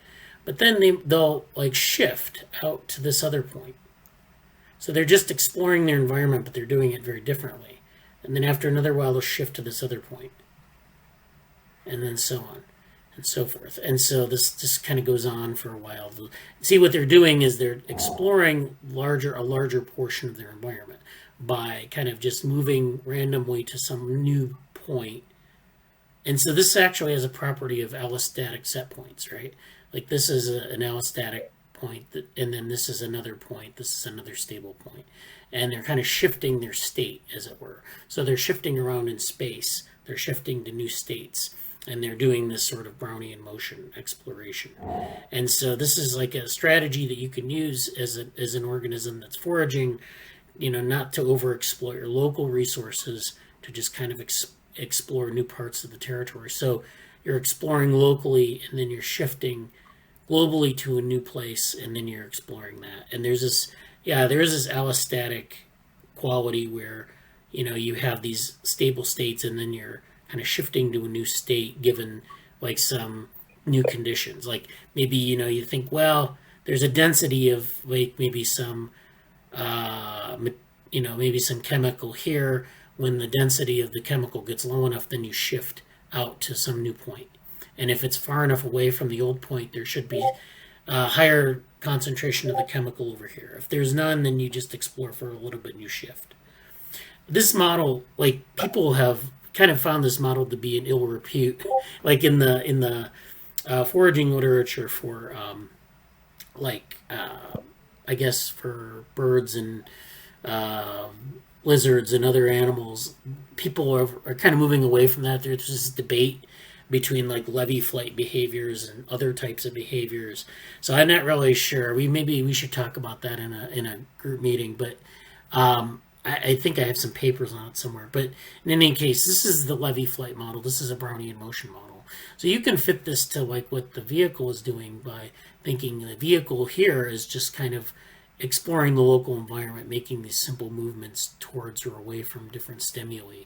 But then they'll like shift out to this other point. So they're just exploring their environment, but they're doing it very differently. And then after another while, they'll shift to this other point. And then so on and so forth. And so this just kind of goes on for a while. See, what they're doing is they're exploring a larger portion of their environment by kind of just moving randomly to some new point. And so this actually has a property of allostatic set points, right? Like this is an allostatic point, and then this is another point, this is another stable point. And they're kind of shifting their state, as it were. So they're shifting around in space, they're shifting to new states, and they're doing this sort of Brownian motion exploration. And so this is like a strategy that you can use as an organism that's foraging, not to overexploit your local resources, to just kind of explore new parts of the territory. So you're exploring locally, and then you're shifting globally to a new place, and then you're exploring that. And there is this allostatic quality where, you have these stable states, and then you're kind of shifting to a new state given like some new conditions. Like maybe, you think, well, there's a density of like maybe some, maybe some chemical here. When the density of the chemical gets low enough, then you shift out to some new point. And if it's far enough away from the old point, there should be a higher concentration of the chemical over here. If there's none, then you just explore for a little bit and you shift. This model, like people have kind of found this model to be in ill repute, like in the foraging literature for I guess for birds and lizards and other animals. People are kind of moving away from that. There's this debate between like Levy flight behaviors and other types of behaviors. So I'm not really sure. Maybe we should talk about that in a group meeting. But I think I have some papers on it somewhere. But in any case, this is the Levy flight model. This is a Brownian motion model. So you can fit this to like what the vehicle is doing by thinking the vehicle here is just kind of exploring the local environment, making these simple movements towards or away from different stimuli.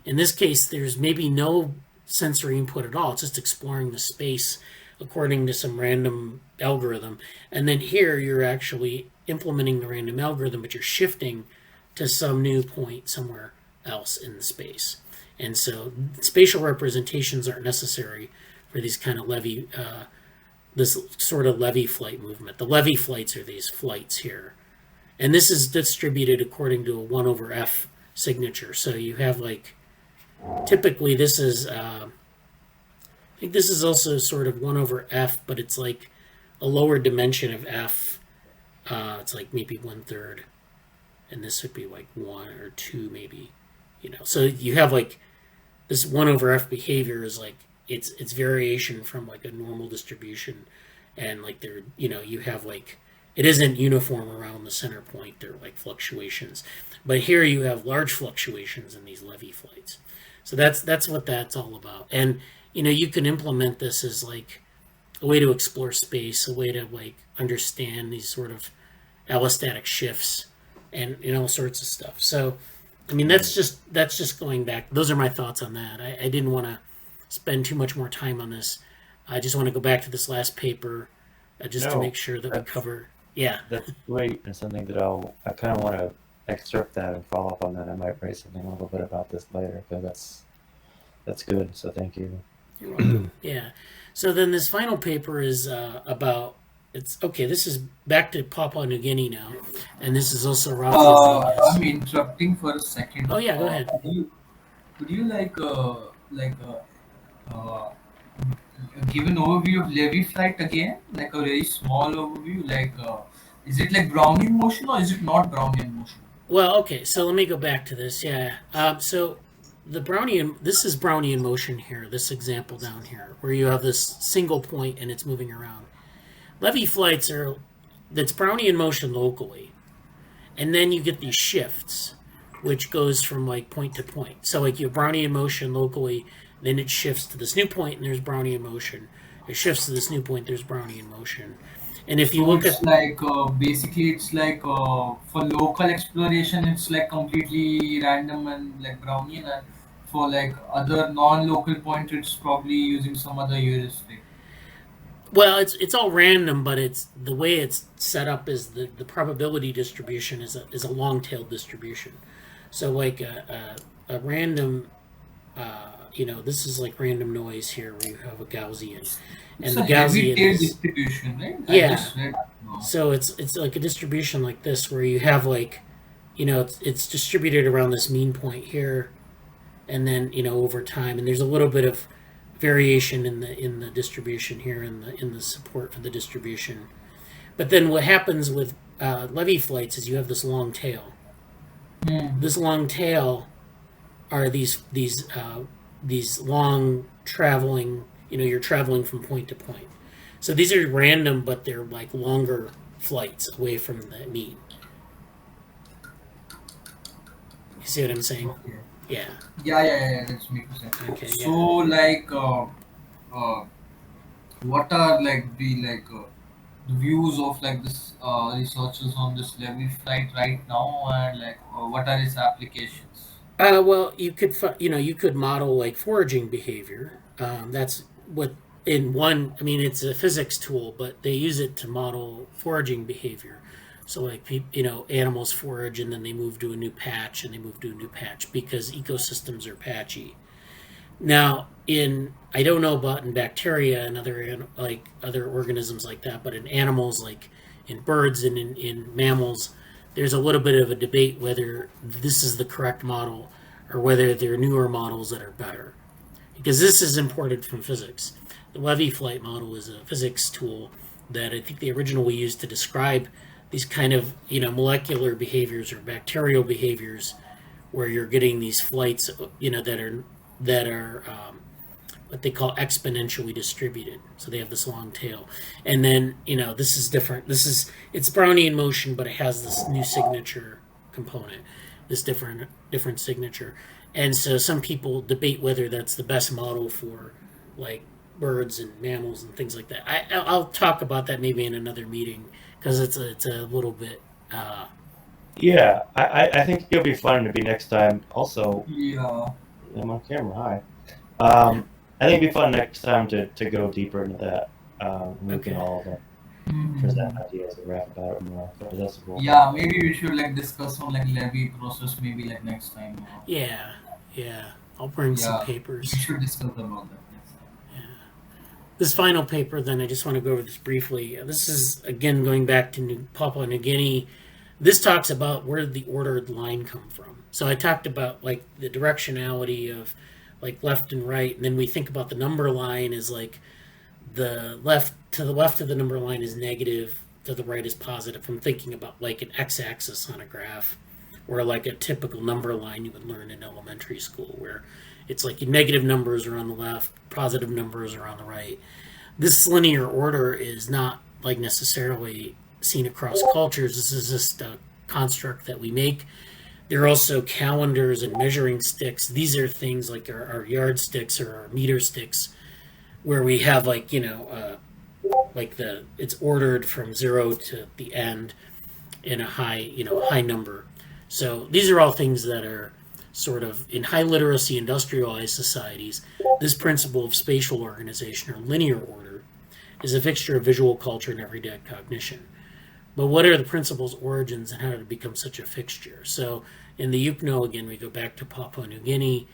In this case, there's maybe no sensory input at all. It's just exploring the space according to some random algorithm. And then here you're actually implementing the random algorithm, but you're shifting to some new point somewhere else in the space. And so spatial representations aren't necessary for these kind of Levy, this sort of Levy flight movement. The Levy flights are these flights here. And this is distributed according to a 1 over F signature. So you have like, typically this is, I think this is also sort of 1 over F, but it's like a lower dimension of F. It's like maybe 1/3. And this would be like 1 or 2 maybe, So you have like this 1 over F behavior is like, it's variation from like a normal distribution. And like there, you have like, it isn't uniform around the center point. There are like fluctuations. But here you have large fluctuations in these Levy flights. So that's what that's all about. And, you can implement this as like a way to explore space, a way to like understand these sort of allostatic shifts and all sorts of stuff. So, I mean, that's just going back. Those are my thoughts on that. I didn't want to spend too much more time on this. I just want to go back to this last paper to make sure that we cover. Yeah. That's great, and something that I kind of want to excerpt that and follow up on that. I might write something a little bit about this later, because that's good. So thank you. You're welcome. Yeah. So then this final paper is about. This is back to Papua New Guinea now, and this is also Rafa. I'm interrupting for a second. Oh yeah, go ahead. Could you give an overview of Levy flight again, like a very small overview? Like, is it like Brownian motion or is it not Brownian motion? Well, okay. So let me go back to this. Yeah. So this is Brownian motion here. This example down here, where you have this single point and it's moving around. Levy flights that's Brownian motion locally, and then you get these shifts, which goes from like point to point. So like you have Brownian motion locally, then it shifts to this new point, and there's Brownian motion. It shifts to this new point, there's Brownian motion. And if you So look it's at like basically it's like for local exploration it's like completely random and like Brownian, and for like other non-local point it's probably using some other heuristic. well, it's all random, but it's the way it's set up is the probability distribution is a long tail distribution. So like a random this is like random noise here where you have a Gaussian, It's and a the heavy Gaussian tail is distribution, right? I yeah. just read. No. So it's like a distribution like this where you have like it's distributed around this mean point here, and then over time, and there's a little bit of variation in the distribution here in the support for the distribution. But then what happens with Levy flights is you have this long tail. Hmm. This long tail are these long traveling. You're traveling from point to point. So these are random, but they're like longer flights away from the mean. You see what I'm saying? Okay. Yeah. Yeah. Let's make sense. Okay. So Yeah. like, what are like the views of like this researchers on this Levy flight right now, and like what are its applications? Well, you could model like foraging behavior. That's what in one. I mean, it's a physics tool, but they use it to model foraging behavior. So like animals forage and then they move to a new patch and they move to a new patch because ecosystems are patchy. Now, I don't know about in bacteria and other organisms like that, but in animals like in birds and in mammals, there's a little bit of a debate whether this is the correct model or whether there are newer models that are better. Because this is imported from physics. The Levy flight model is a physics tool that I think the original we used to describe these kind of molecular behaviors or bacterial behaviors where you're getting these flights that are what they call exponentially distributed. So they have this long tail, and then this is different. It's Brownian motion, but it has this new signature component, this different signature, and so some people debate whether that's the best model for like birds and mammals and things like that. I'll talk about that maybe in another meeting because it's a little bit. Yeah, I think it'll be fun to be next time. Also, Yeah. I'm on camera. Hi. I think it'd be fun next time to go deeper into that. We can Okay. all present ideas and rap about it more. But that's cool. Yeah, maybe we should like discuss on like Levy process maybe like next time. Yeah, I'll bring some Yeah, papers. we should discuss about that next time. This final paper, then, I just want to go over this briefly. This is, again, going back to Papua New Guinea. This talks about where did the ordered line come from. So I talked about, like, the directionality of, like, left and right, and then we think about the number line as, like, the left of the number line is negative, to the right is positive. I'm thinking about, like, an x-axis on a graph, or, like, a typical number line you would learn in elementary school, where it's like negative numbers are on the left, positive numbers are on the right. This linear order is not like necessarily seen across cultures. This is just a construct that we make. There are also calendars and measuring sticks. These are things like our yardsticks or our meter sticks, where we have it's ordered from 0 to the end in a high number. So these are all things that are sort of in high literacy industrialized societies. This principle of spatial organization or linear order is a fixture of visual culture and everyday cognition. But what are the principle's origins and how did it become such a fixture? So in the Yupno, again, we go back to Papua New Guinea.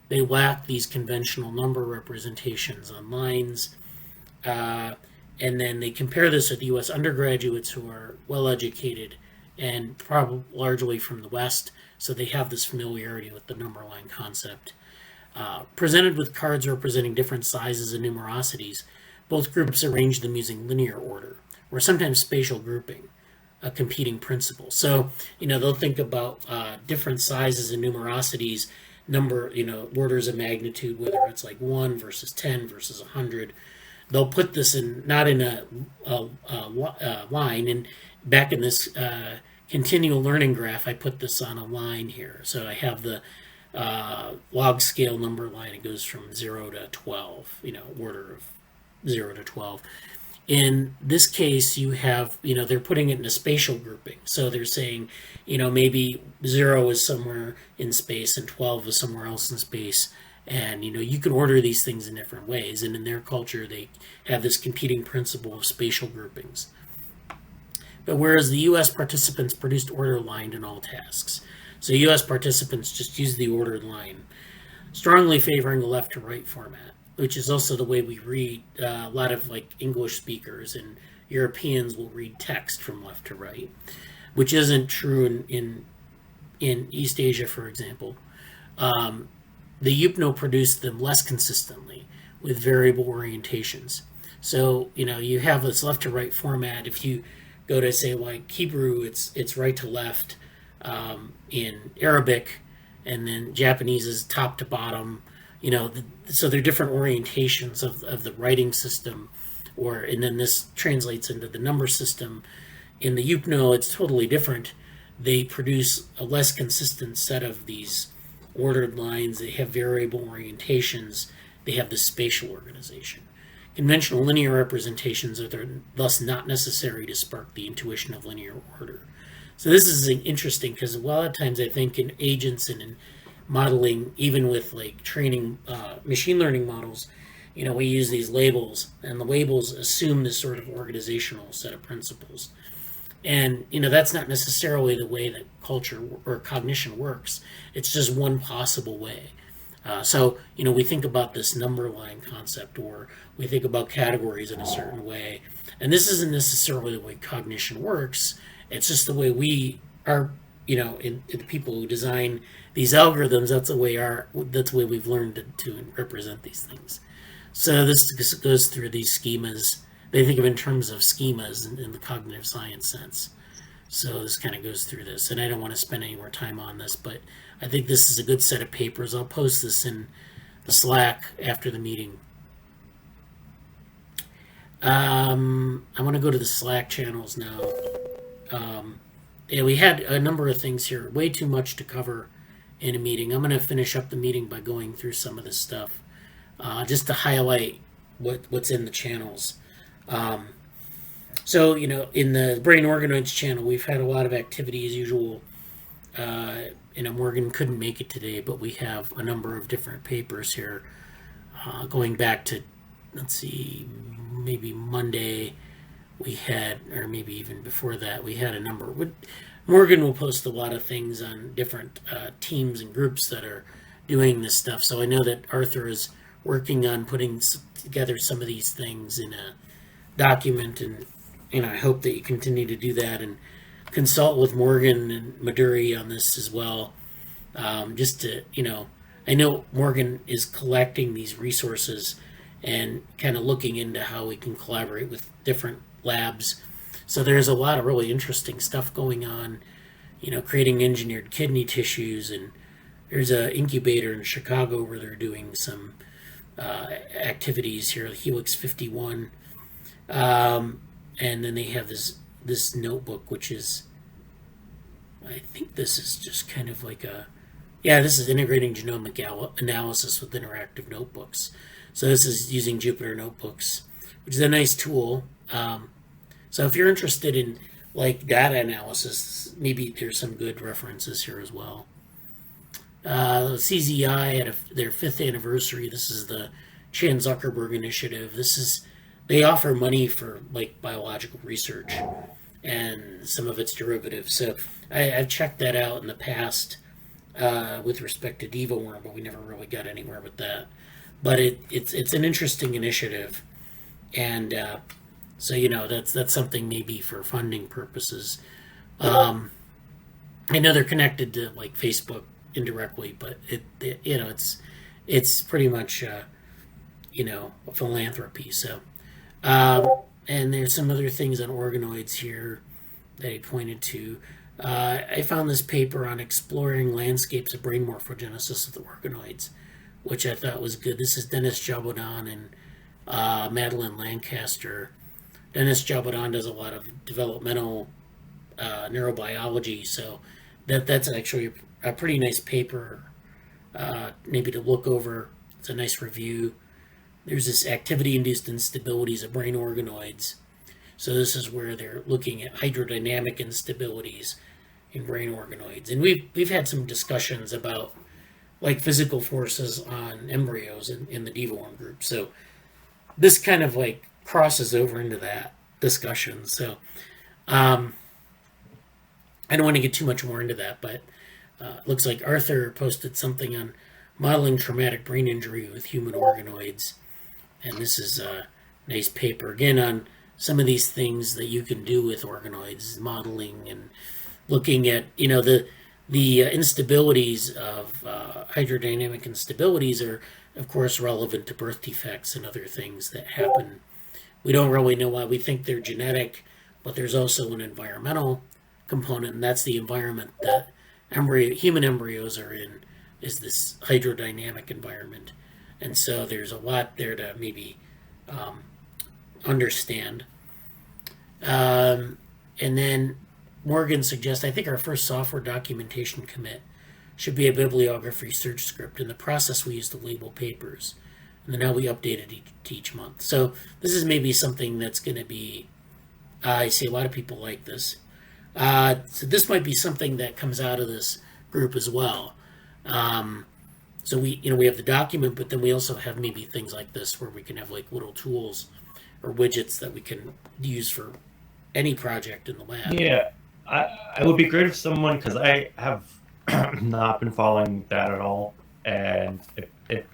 They lack these conventional number representations on lines. And then they compare this with U.S. undergraduates who are well educated and probably largely from the West, so they have this familiarity with the number line concept. Presented with cards representing different sizes and numerosities, both groups arrange them using linear order, or sometimes spatial grouping, a competing principle. So, they'll think about different sizes and numerosities, orders of magnitude, whether it's like 1 versus 10 versus 100. they'll put this in not in a line. And back in this continual learning graph, I put this on a line here. So I have the log scale number line. It goes from 0 to 12, order of 0 to 12. In this case, you have, they're putting it in a spatial grouping. So they're saying, maybe 0 is somewhere in space and 12 is somewhere else in space. And, you can order these things in different ways. And in their culture, they have this competing principle of spatial groupings. But whereas the U.S. participants produced order aligned in all tasks. So U.S. participants just used the ordered line, strongly favoring the left to right format, which is also the way we read. A lot of English speakers and Europeans will read text from left to right, which isn't true in East Asia, for example. The UPNO produced them less consistently with variable orientations. So, you have this left to right format. If you go to, say, Hebrew, it's right to left. In Arabic, and then Japanese is top to bottom. So they're different orientations of the writing system, and then this translates into the number system. In the UPNO, it's totally different. They produce a less consistent set of these ordered lines. They have variable orientations. They have the spatial organization. Conventional linear representations are thus not necessary to spark the intuition of linear order. So this is interesting because a lot of times I think in agents and in modeling, even with training machine learning models, we use these labels, and the labels assume this sort of organizational set of principles. And, that's not necessarily the way that culture or cognition works. It's just one possible way. So, we think about this number line concept, or we think about categories in a certain way. And this isn't necessarily the way cognition works. It's just the way we are, in the people who design these algorithms. That's the way we've learned to represent these things. So this goes through these schemas. They think of it in terms of schemas in the cognitive science sense. So this kind of goes through this, and I don't want to spend any more time on this, but I think this is a good set of papers. I'll post this in the Slack after the meeting. I want to go to the Slack channels now. We had a number of things here, way too much to cover in a meeting. I'm going to finish up the meeting by going through some of this stuff, just to highlight what's in the channels. So, in the Brain Organoids channel, we've had a lot of activity as usual. Morgan couldn't make it today, but we have a number of different papers here, going back to, let's see, maybe Monday. We had, or maybe even before that, we had a number. Morgan will post a lot of things on different teams and groups that are doing this stuff. So I know that Arthur is working on putting together some of these things in a document, and I hope that you continue to do that and consult with Morgan and Maduri on this as well. Just to, I know Morgan is collecting these resources and kind of looking into how we can collaborate with different labs. So there's a lot of really interesting stuff going on, creating engineered kidney tissues, and there's an incubator in Chicago where they're doing some activities here, Helix 51. And then they have this notebook, which is, I think this is just kind of like this is integrating genomic analysis with interactive notebooks. So this is using Jupyter Notebooks, which is a nice tool. So if you're interested in data analysis, maybe there's some good references here as well. CZI had their 5th anniversary. This is the Chan Zuckerberg initiative. They offer money for biological research and some of its derivatives. So I've checked that out in the past with respect to DevaWorm, but we never really got anywhere with that. But it's an interesting initiative, and so that's something maybe for funding purposes. I know they're connected to Facebook indirectly, but it's pretty much a philanthropy. So. And there's some other things on organoids here that he pointed to. I found this paper on exploring landscapes of brain morphogenesis of the organoids, which I thought was good. This is Dennis Jabodon and Madeline Lancaster. Dennis Jabodon does a lot of developmental neurobiology, so that's actually a pretty nice paper, maybe to look over. It's a nice review. There's this activity-induced instabilities of brain organoids. So this is where they're looking at hydrodynamic instabilities in brain organoids, and we've had some discussions about like physical forces on embryos in the devorm group. So this kind of like crosses over into that discussion. So I don't want to get too much more into that, but it looks like Arthur posted something on modeling traumatic brain injury with human organoids, and this is a nice paper again on some of these things that you can do with organoids, modeling and looking at the instabilities of hydrodynamic instabilities are of course relevant to birth defects and other things that happen. We don't really know why. We think they're genetic, but there's also an environmental component, and that's the environment that human embryos are in, is this hydrodynamic environment. And so there's a lot there to maybe understand. And then Morgan suggests, I think our first software documentation commit should be a bibliography search script, and the process we use to label papers. And then how we update it each month. So this is maybe something that's going to be, I see a lot of people like this. So this might be something that comes out of this group as well. So we have the document, but then we also have maybe things like this where we can have like little tools or widgets that we can use for any project in the lab. Yeah, I would be great if someone, because I have not been following that at all, and if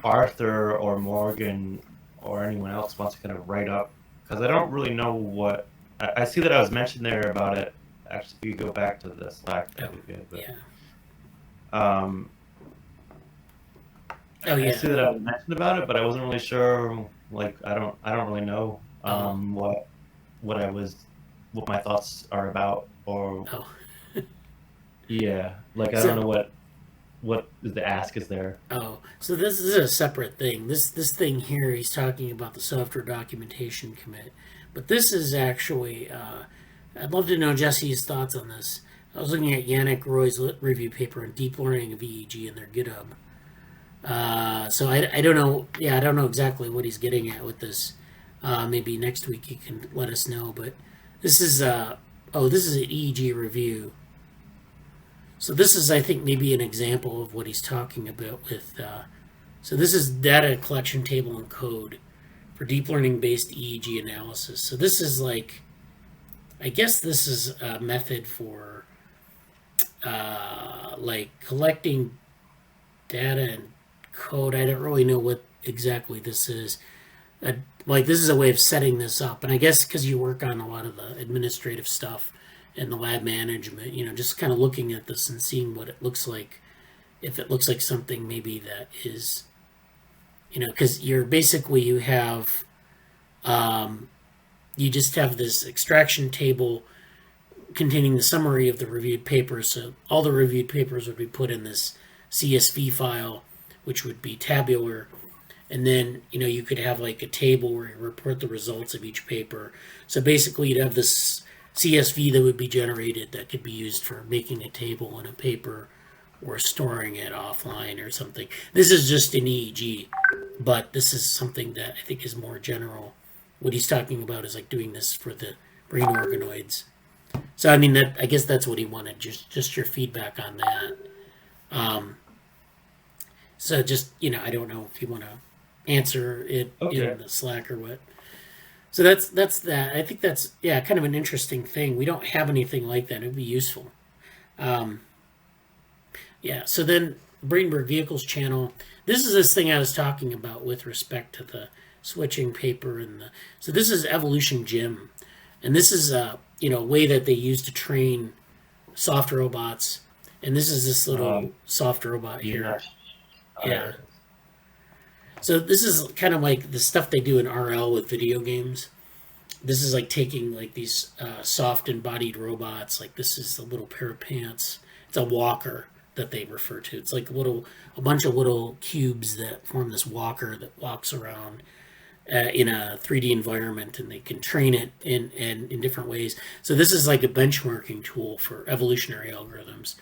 Arthur or Morgan or anyone else wants to kind of write up, because I don't really know what I see that I was mentioned there about it. Actually, if you go back to the Slack, that would be good. But, Yeah. I see that I was mentioned about it, but I wasn't really sure. Like, I don't really know what my thoughts are about, or yeah, like I don't know what the ask is there. Oh, so this is a separate thing. This thing here, he's talking about the software documentation commit, but this is actually. I'd love to know Jesse's thoughts on this. I was looking at Yannick Roy's review paper on deep learning of EEG in their GitHub. So I don't know. Yeah, I don't know exactly what he's getting at with this. Maybe next week he can let us know. But this is this is an EEG review. So this is, I think, maybe an example of what he's talking about with. So this is data collection table and code for deep learning based EEG analysis. So this is like, I guess this is a method for like collecting data and code. I don't really know what exactly this is. Like this is a way of setting this up, and I guess because you work on a lot of the administrative stuff and the lab management, just kind of looking at this and seeing what it looks like. If it looks like something maybe that is, because you have, you just have this extraction table containing the summary of the reviewed papers. So all the reviewed papers would be put in this CSV file, which would be tabular. And then, you could have like a table where you report the results of each paper. So basically you'd have this CSV that would be generated that could be used for making a table in a paper or storing it offline or something. This is just an EEG, but this is something that I think is more general. What he's talking about is like doing this for the brain organoids. So I mean, I guess that's what he wanted. Just your feedback on that. So just I don't know if you want to answer it in the Slack or what. So that's that. I think that's kind of an interesting thing. We don't have anything like that. It would be useful. So then Brainberg Vehicles channel. This is this thing I was talking about with respect to the switching paper so this is Evolution Gym, and this is a way that they use to train soft robots. And this is this little soft robot here. Yeah. So this is kind of like the stuff they do in RL with video games. This is like taking like these soft embodied robots. Like this is a little pair of pants. It's a walker. that they refer to. It's like a bunch of little cubes that form this walker that walks around in a 3D environment, and they can train it in different ways. So this is like a benchmarking tool for evolutionary algorithms.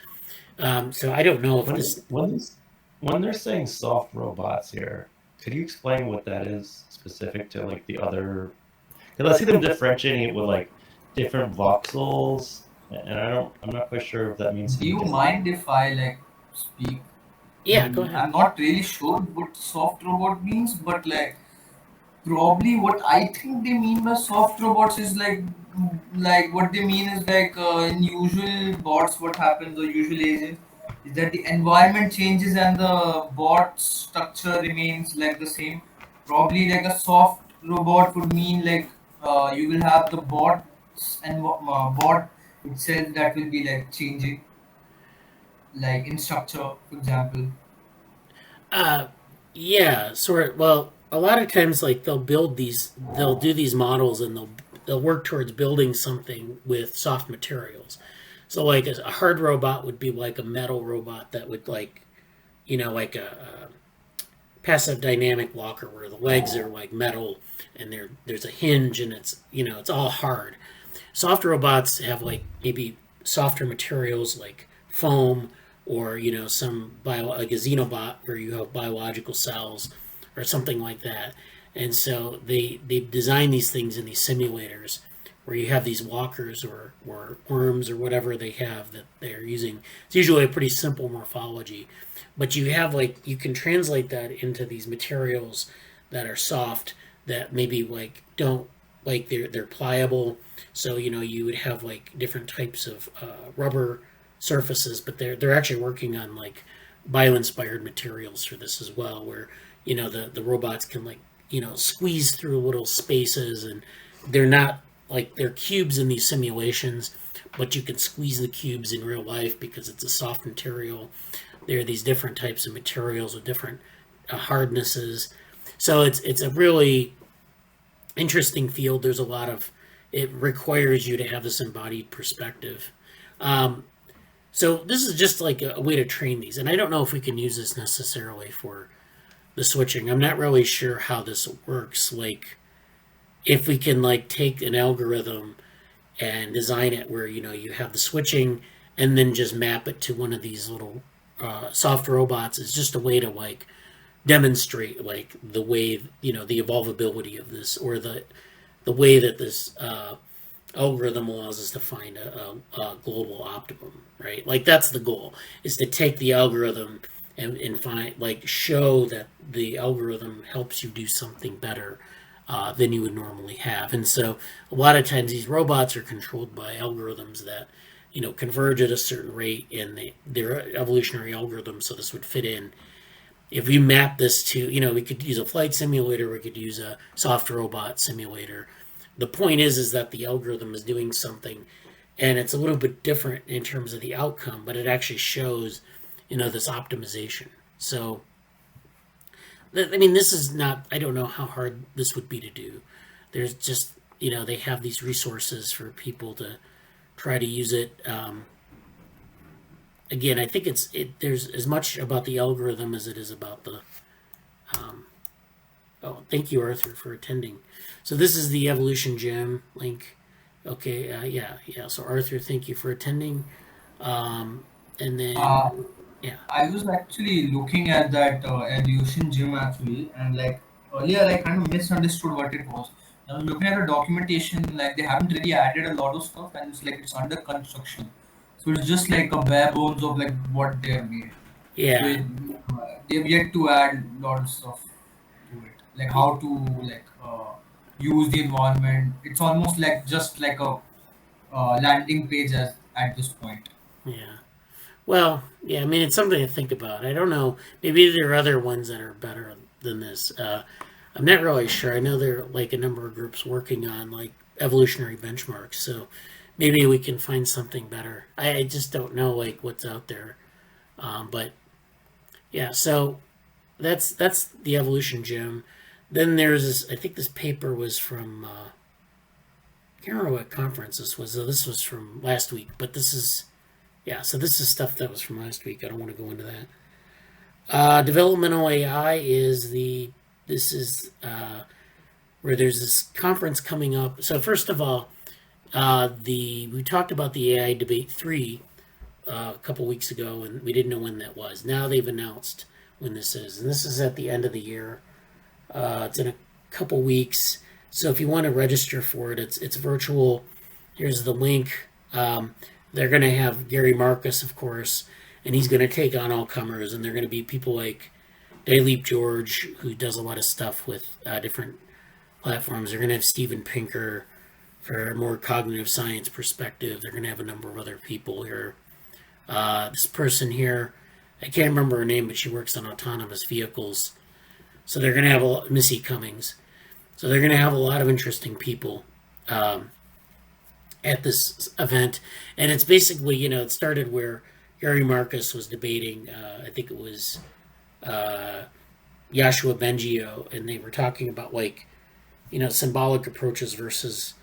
So I don't know if this. When they're saying soft robots here, could you explain what that is specific to like the other? Because I see them differentiating it with like different voxels, and I'm not quite sure if that means Do you something mind if I like speak? Yeah, go ahead. I'm not really sure what soft robot means, but like probably what I think they mean by soft robots is like what they mean is like in usual bots, what happens or usual agents is that the environment changes and the bot structure remains like the same. Probably like a soft robot would mean like you will have the bots and bot itself that will be like changing, like in structure, for example. Uh, yeah, sort of. Well, a lot of times, like they'll do these models, and they'll work towards building something with soft materials. So, like a hard robot would be like a metal robot that would like, like a passive dynamic walker where the legs are like metal and there's a hinge and it's all hard. Soft robots have like maybe softer materials like foam or some like a xenobot where you have biological cells or something like that. And so they design these things in these simulators where you have these walkers or worms or whatever they have that they're using. It's usually a pretty simple morphology, but you have like you can translate that into these materials that are soft that maybe like don't like they're pliable. So you would have like different types of rubber surfaces, but they're actually working on like bio-inspired materials for this as well, where the robots can like squeeze through little spaces, and they're not like they're cubes in these simulations, but you can squeeze the cubes in real life because it's a soft material. There are these different types of materials with different hardnesses. So it's a really interesting field. There's a lot of it requires you to have this embodied perspective. So this is just like a way to train these, and I don't know if we can use this necessarily for the switching. I'm not really sure how this works. Like if we can like take an algorithm and design it where you have the switching and then just map it to one of these little soft robots is just a way to like demonstrate like the way the evolvability of this, or the way that this algorithm allows us to find a global optimum, right? Like that's the goal, is to take the algorithm and find like show that the algorithm helps you do something better than you would normally have. And so a lot of times these robots are controlled by algorithms that converge at a certain rate in their evolutionary algorithms. So this would fit in. If we map this to, we could use a flight simulator, we could use a soft robot simulator. The point is that the algorithm is doing something, and it's a little bit different in terms of the outcome, but it actually shows, this optimization. So, I mean, this is not, I don't know how hard this would be to do. There's just, they have these resources for people to try to use it. Again, I think there's as much about the algorithm as it is about the. Oh, thank you, Arthur, for attending. So this is the Evolution Gym link. Okay, yeah. So Arthur, thank you for attending. And then, Uh, yeah, I was actually looking at that evolution gym actually, and like earlier I kind of misunderstood what it was. I was looking at the documentation, like they haven't really added a lot of stuff, and it's like it's under construction. So it's just like a bare bones of like what they have made. So yeah, they've yet to add a lot of stuff to it, like how to like use the environment. It's almost like just like a landing page at this point. yeah. Well, yeah. I mean, it's something to think about. I don't know. Maybe there are other ones that are better than this. I'm not really sure. I know there are like a number of groups working on like evolutionary benchmarks. So maybe we can find something better. I just don't know like what's out there. But yeah, so that's the evolution gym. Then there's this. I think this paper was from. I can't remember what conference this was. This was from last week, but this is Yeah, so this is stuff that was from last week. I don't want to go into that. Developmental AI is this is where there's this conference coming up. So first of all, we talked about the AI debate 3 a couple weeks ago, and we didn't know when that was. Now they've announced when this is, and this is at the end of the year. It's in a couple weeks, so if you want to register for it, it's virtual. Here's the link. They're going to have Gary Marcus, of course, and he's going to take on all comers, and they're going to be people like Daylep George, who does a lot of stuff with different platforms. They're going to have Steven Pinker for a more cognitive science perspective. They're going to have a number of other people here. This person here, I can't remember her name, but she works on autonomous vehicles. So they're going to have Missy Cummings. So they're going to have a lot of interesting people at this event. And it's basically, it started where Gary Marcus was debating, I think it was Joshua Bengio, and they were talking about symbolic approaches versus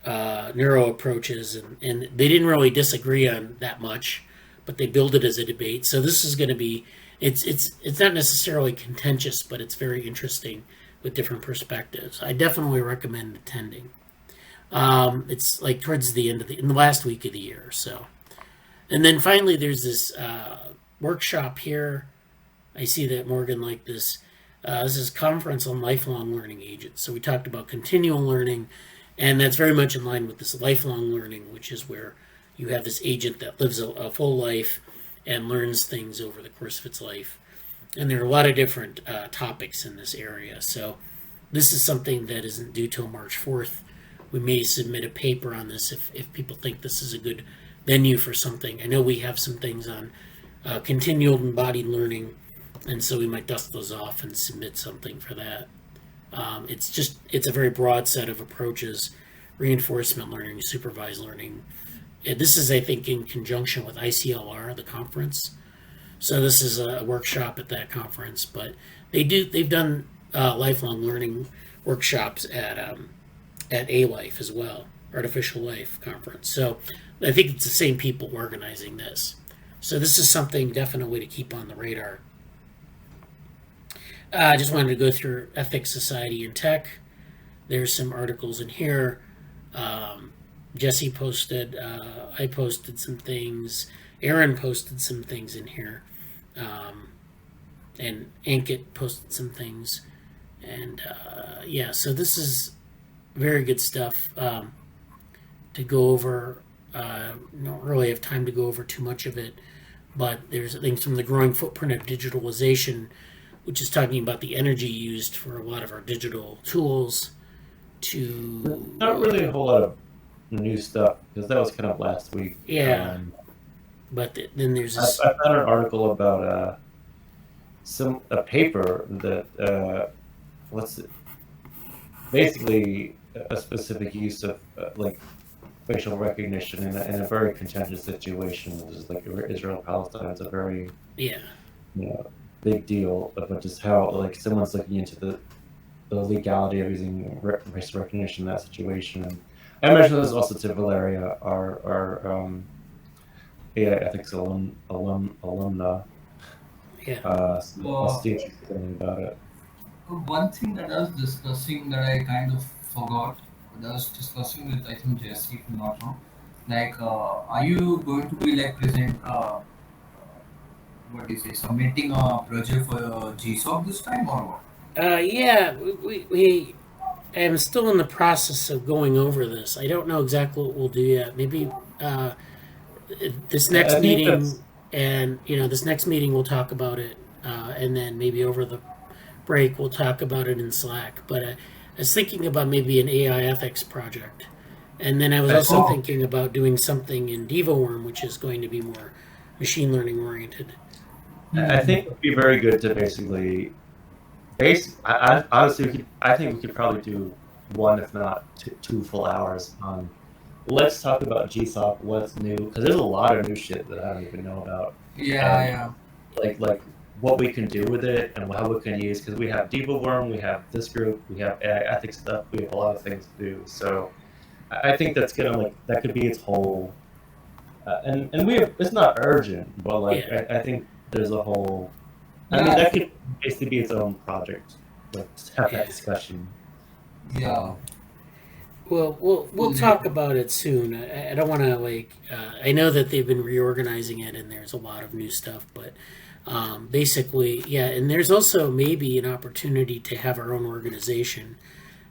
neuro approaches, and they didn't really disagree on that much, but they billed it as a debate. So this is going to be, it's not necessarily contentious, but it's very interesting with different perspectives. I definitely recommend attending. It's like towards the end in the last week of the year. So, and then finally, there's this workshop here. I see that Morgan liked this. This is Conference on Lifelong Learning Agents. So we talked about continual learning, and that's very much in line with this lifelong learning, which is where you have this agent that lives a full life and learns things over the course of its life. And there are a lot of different topics in this area. So this is something that isn't due till March 4th. We may submit a paper on this if people think this is a good venue for something. I know we have some things on continual embodied learning, and so we might dust those off and submit something for that. It's a very broad set of approaches: reinforcement learning, supervised learning. And this is, I think, in conjunction with ICLR, the conference. So this is a workshop at that conference, but they've done lifelong learning workshops at A-Life as well, Artificial Life Conference. So I think it's the same people organizing this. So this is something definitely to keep on the radar. I just wanted to go through Ethics, Society, and Tech. There's some articles in here. Jesse posted, I posted some things. Aaron posted some things in here. And Ankit posted some things. And so this is very good stuff to go over. Don't really have time to go over too much of it, but there's things from the growing footprint of digitalization, which is talking about the energy used for a lot of our digital tools to... Not really a whole lot of new stuff, because that was kind of last week. Yeah. But then there's this... I found an article about a paper that basically a specific use of facial recognition in a very contentious situation, which is like Israel-Palestine. It's a very big deal, but just how someone's looking into the legality of using racial recognition in that situation. And I mentioned this also to Valeria, our AI ethics alumna. Yeah. I'll see if she's saying about it. One thing that I was discussing that I kind of forgot, that I was discussing with, I think, Jesse, if I'm not wrong. Are you going to be present, submitting a project for GSOC this time or what? Yeah, we am still in the process of going over this. I don't know exactly what we'll do yet. Maybe this next meeting, and this next meeting we'll talk about it, and then maybe over the break we'll talk about it in Slack. But I was thinking about maybe an AI ethics project, and then I was also thinking about doing something in DevoWorm, which is going to be more machine learning oriented. I think it would be very good to basically honestly, I think we could probably do one, if not two full hours on. Let's talk about GSOC, what's new, because there's a lot of new shit that I don't even know about. Yeah. Like what we can do with it and how we can use, because we have DevoWorm, we have this group, we have AI ethics stuff, we have a lot of things to do. So I think that's gonna that could be its whole and it's not urgent, but like Yeah. I think there's a whole. I mean, that could basically be its own project. Let's have that Yeah. discussion. yeah, Well, we'll fully. talk about it soon. I don't want to I know that they've been reorganizing it, and there's a lot of new stuff, but basically, yeah. And there's also maybe an opportunity to have our own organization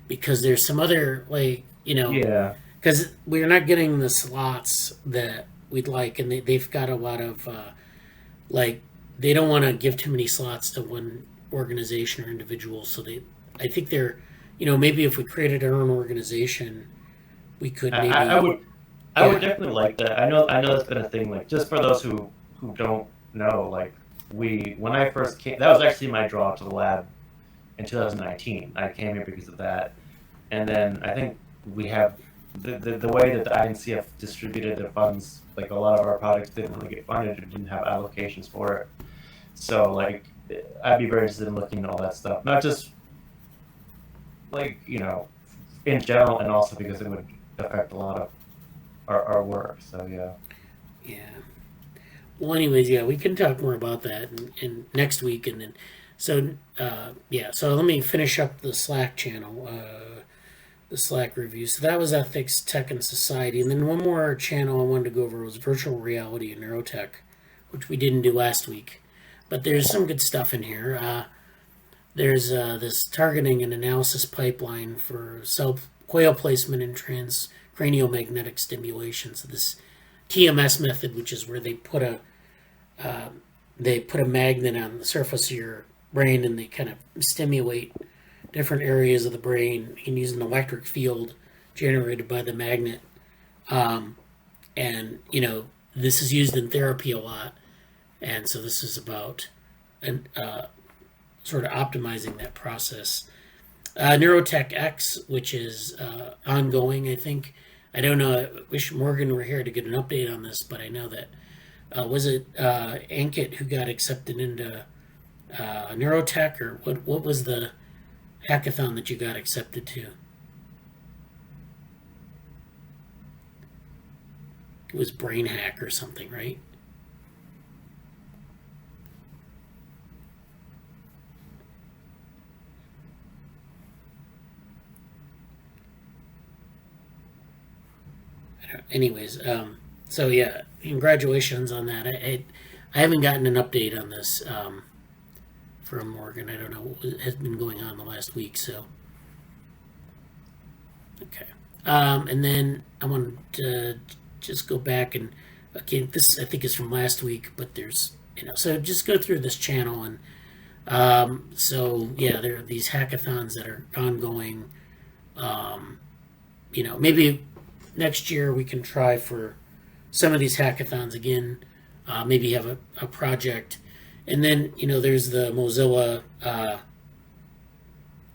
because there's some other Yeah. because we're not getting the slots that we'd like, and they've got a lot of like they don't want to give too many slots to one organization or individual, so I think they're maybe if we created our own organization we could I maybe would. I would definitely like that. I know that's been a thing. Like, just for those who don't know, like, when I first came, that was actually my draw to the lab in 2019. I came here because of that, and then I think we have the way that the INCF distributed their funds. Like, a lot of our projects didn't really get funded or didn't have allocations for it. So, like, I'd be very interested in looking at all that stuff, not just like in general, and also because it would affect a lot of our work. So yeah. yeah. Well, anyways, yeah, we can talk more about that in next week, and then yeah. So let me finish up the Slack channel, the Slack review. So that was ethics, tech, and society, and then one more channel I wanted to go over was virtual reality and neurotech, which we didn't do last week, but there's some good stuff in here. There's this targeting and analysis pipeline for quail placement and transcranial magnetic stimulation. So this TMS method, which is where they put a magnet on the surface of your brain and they kind of stimulate different areas of the brain. You can use an electric field generated by the magnet, and this is used in therapy a lot. And so this is about sort of optimizing that process. Neurotech X, which is ongoing, I think. I don't know. I wish Morgan were here to get an update on this, but I know that was it Ankit who got accepted into Neurotech, or what was the hackathon that you got accepted to? It was Brain Hack or something, right? Anyways, so yeah, congratulations on that. I haven't gotten an update on this from Morgan. I don't know what has been going on the last week. So okay, and then I wanted to just go back and again, this I think is from last week, but there's so just go through this channel and so yeah, there are these hackathons that are ongoing. Maybe next year we can try for some of these hackathons again. Maybe have a project, and then there's the Mozilla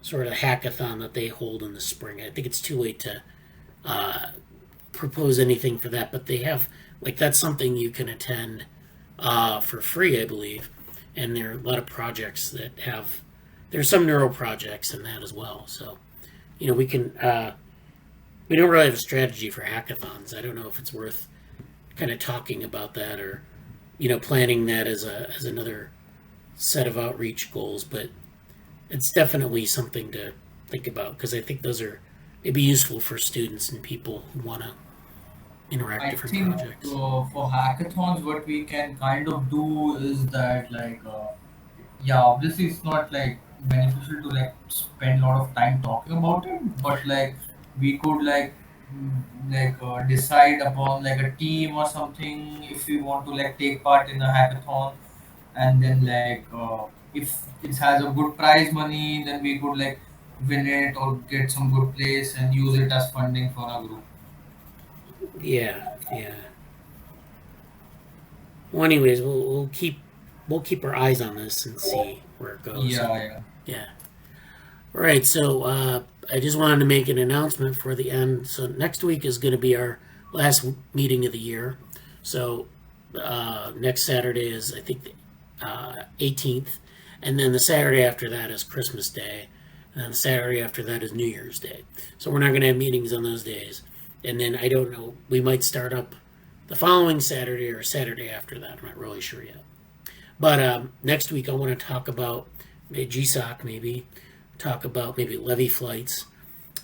sort of hackathon that they hold in the spring. I think it's too late to propose anything for that, but they have that's something you can attend for free, I believe. And there are a lot of projects that have. There's some neuro projects in that as well. So we can. We don't really have a strategy for hackathons. I don't know if it's worth kind of talking about that or planning that as another set of outreach goals, but it's definitely something to think about because I think those are maybe useful for students and people who want to interact I different think projects. for hackathons, what we can kind of do is that yeah, obviously it's not beneficial to spend a lot of time talking about it, but we could decide upon a team or something if we want to take part in a hackathon, and then if it has a good prize money, then we could win it or get some good place and use it as funding for our group. Yeah, yeah. Well, anyways, we'll keep our eyes on this and see where it goes. Yeah, yeah. Yeah. All right. So I just wanted to make an announcement for the end. So next week is going to be our last meeting of the year. So next Saturday is I think the 18th, and then the Saturday after that is Christmas Day, and then the Saturday after that is New Year's Day. So we're not going to have meetings on those days. And then I don't know. We might start up the following Saturday or Saturday after that. I'm not really sure yet. But next week I want to talk about GSOC, maybe talk about maybe Levy Flights,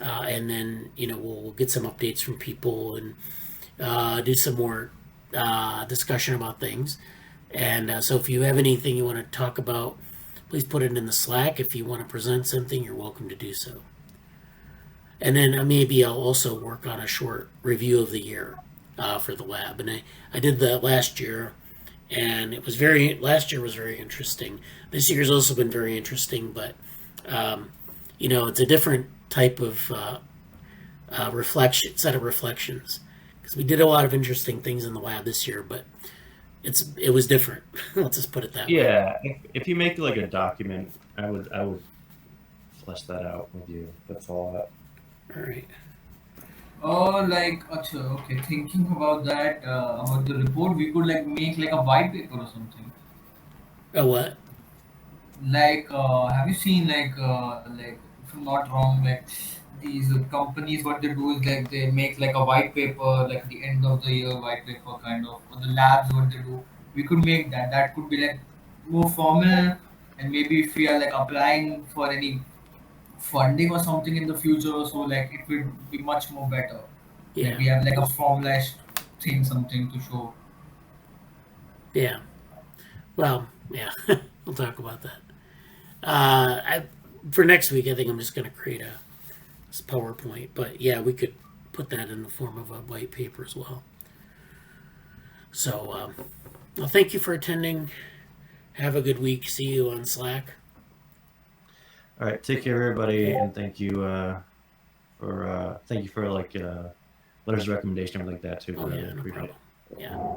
and then we'll get some updates from people and do some more discussion about things. And so if you have anything you want to talk about, please put it in the Slack. If you want to present something, you're welcome to do so. And then maybe I'll also work on a short review of the year for the lab. And I did that last year, and last year was very interesting. This year's also been very interesting, but it's a different type of set of reflections, because we did a lot of interesting things in the lab this year, but it was different. Let's just put it that way. Yeah, if you make like a document, I would flesh that out with you. That's all. All right. Okay, thinking about that, about the report, we could like make like a white paper or something. Oh, what? Have you seen like if I'm not wrong, like these companies, what they do is like they make like a white paper, like the end of the year white paper kind of. Or the labs, what they do, we could make that. That could be like more formal, and maybe if we are like applying for any funding or something in the future, so like it would be much more better. Like Yeah. we have like a formalized thing, something to show. Yeah. Well, yeah. We'll talk about that. For next week, I think I'm just going to create a PowerPoint. But yeah, we could put that in the form of a white paper as well. So, well, thank you for attending. Have a good week. See you on Slack. All right, take care, everybody, and thank you for like letters of recommendation, everything like that too. Oh, I yeah, really no appreciate problem. it. Yeah.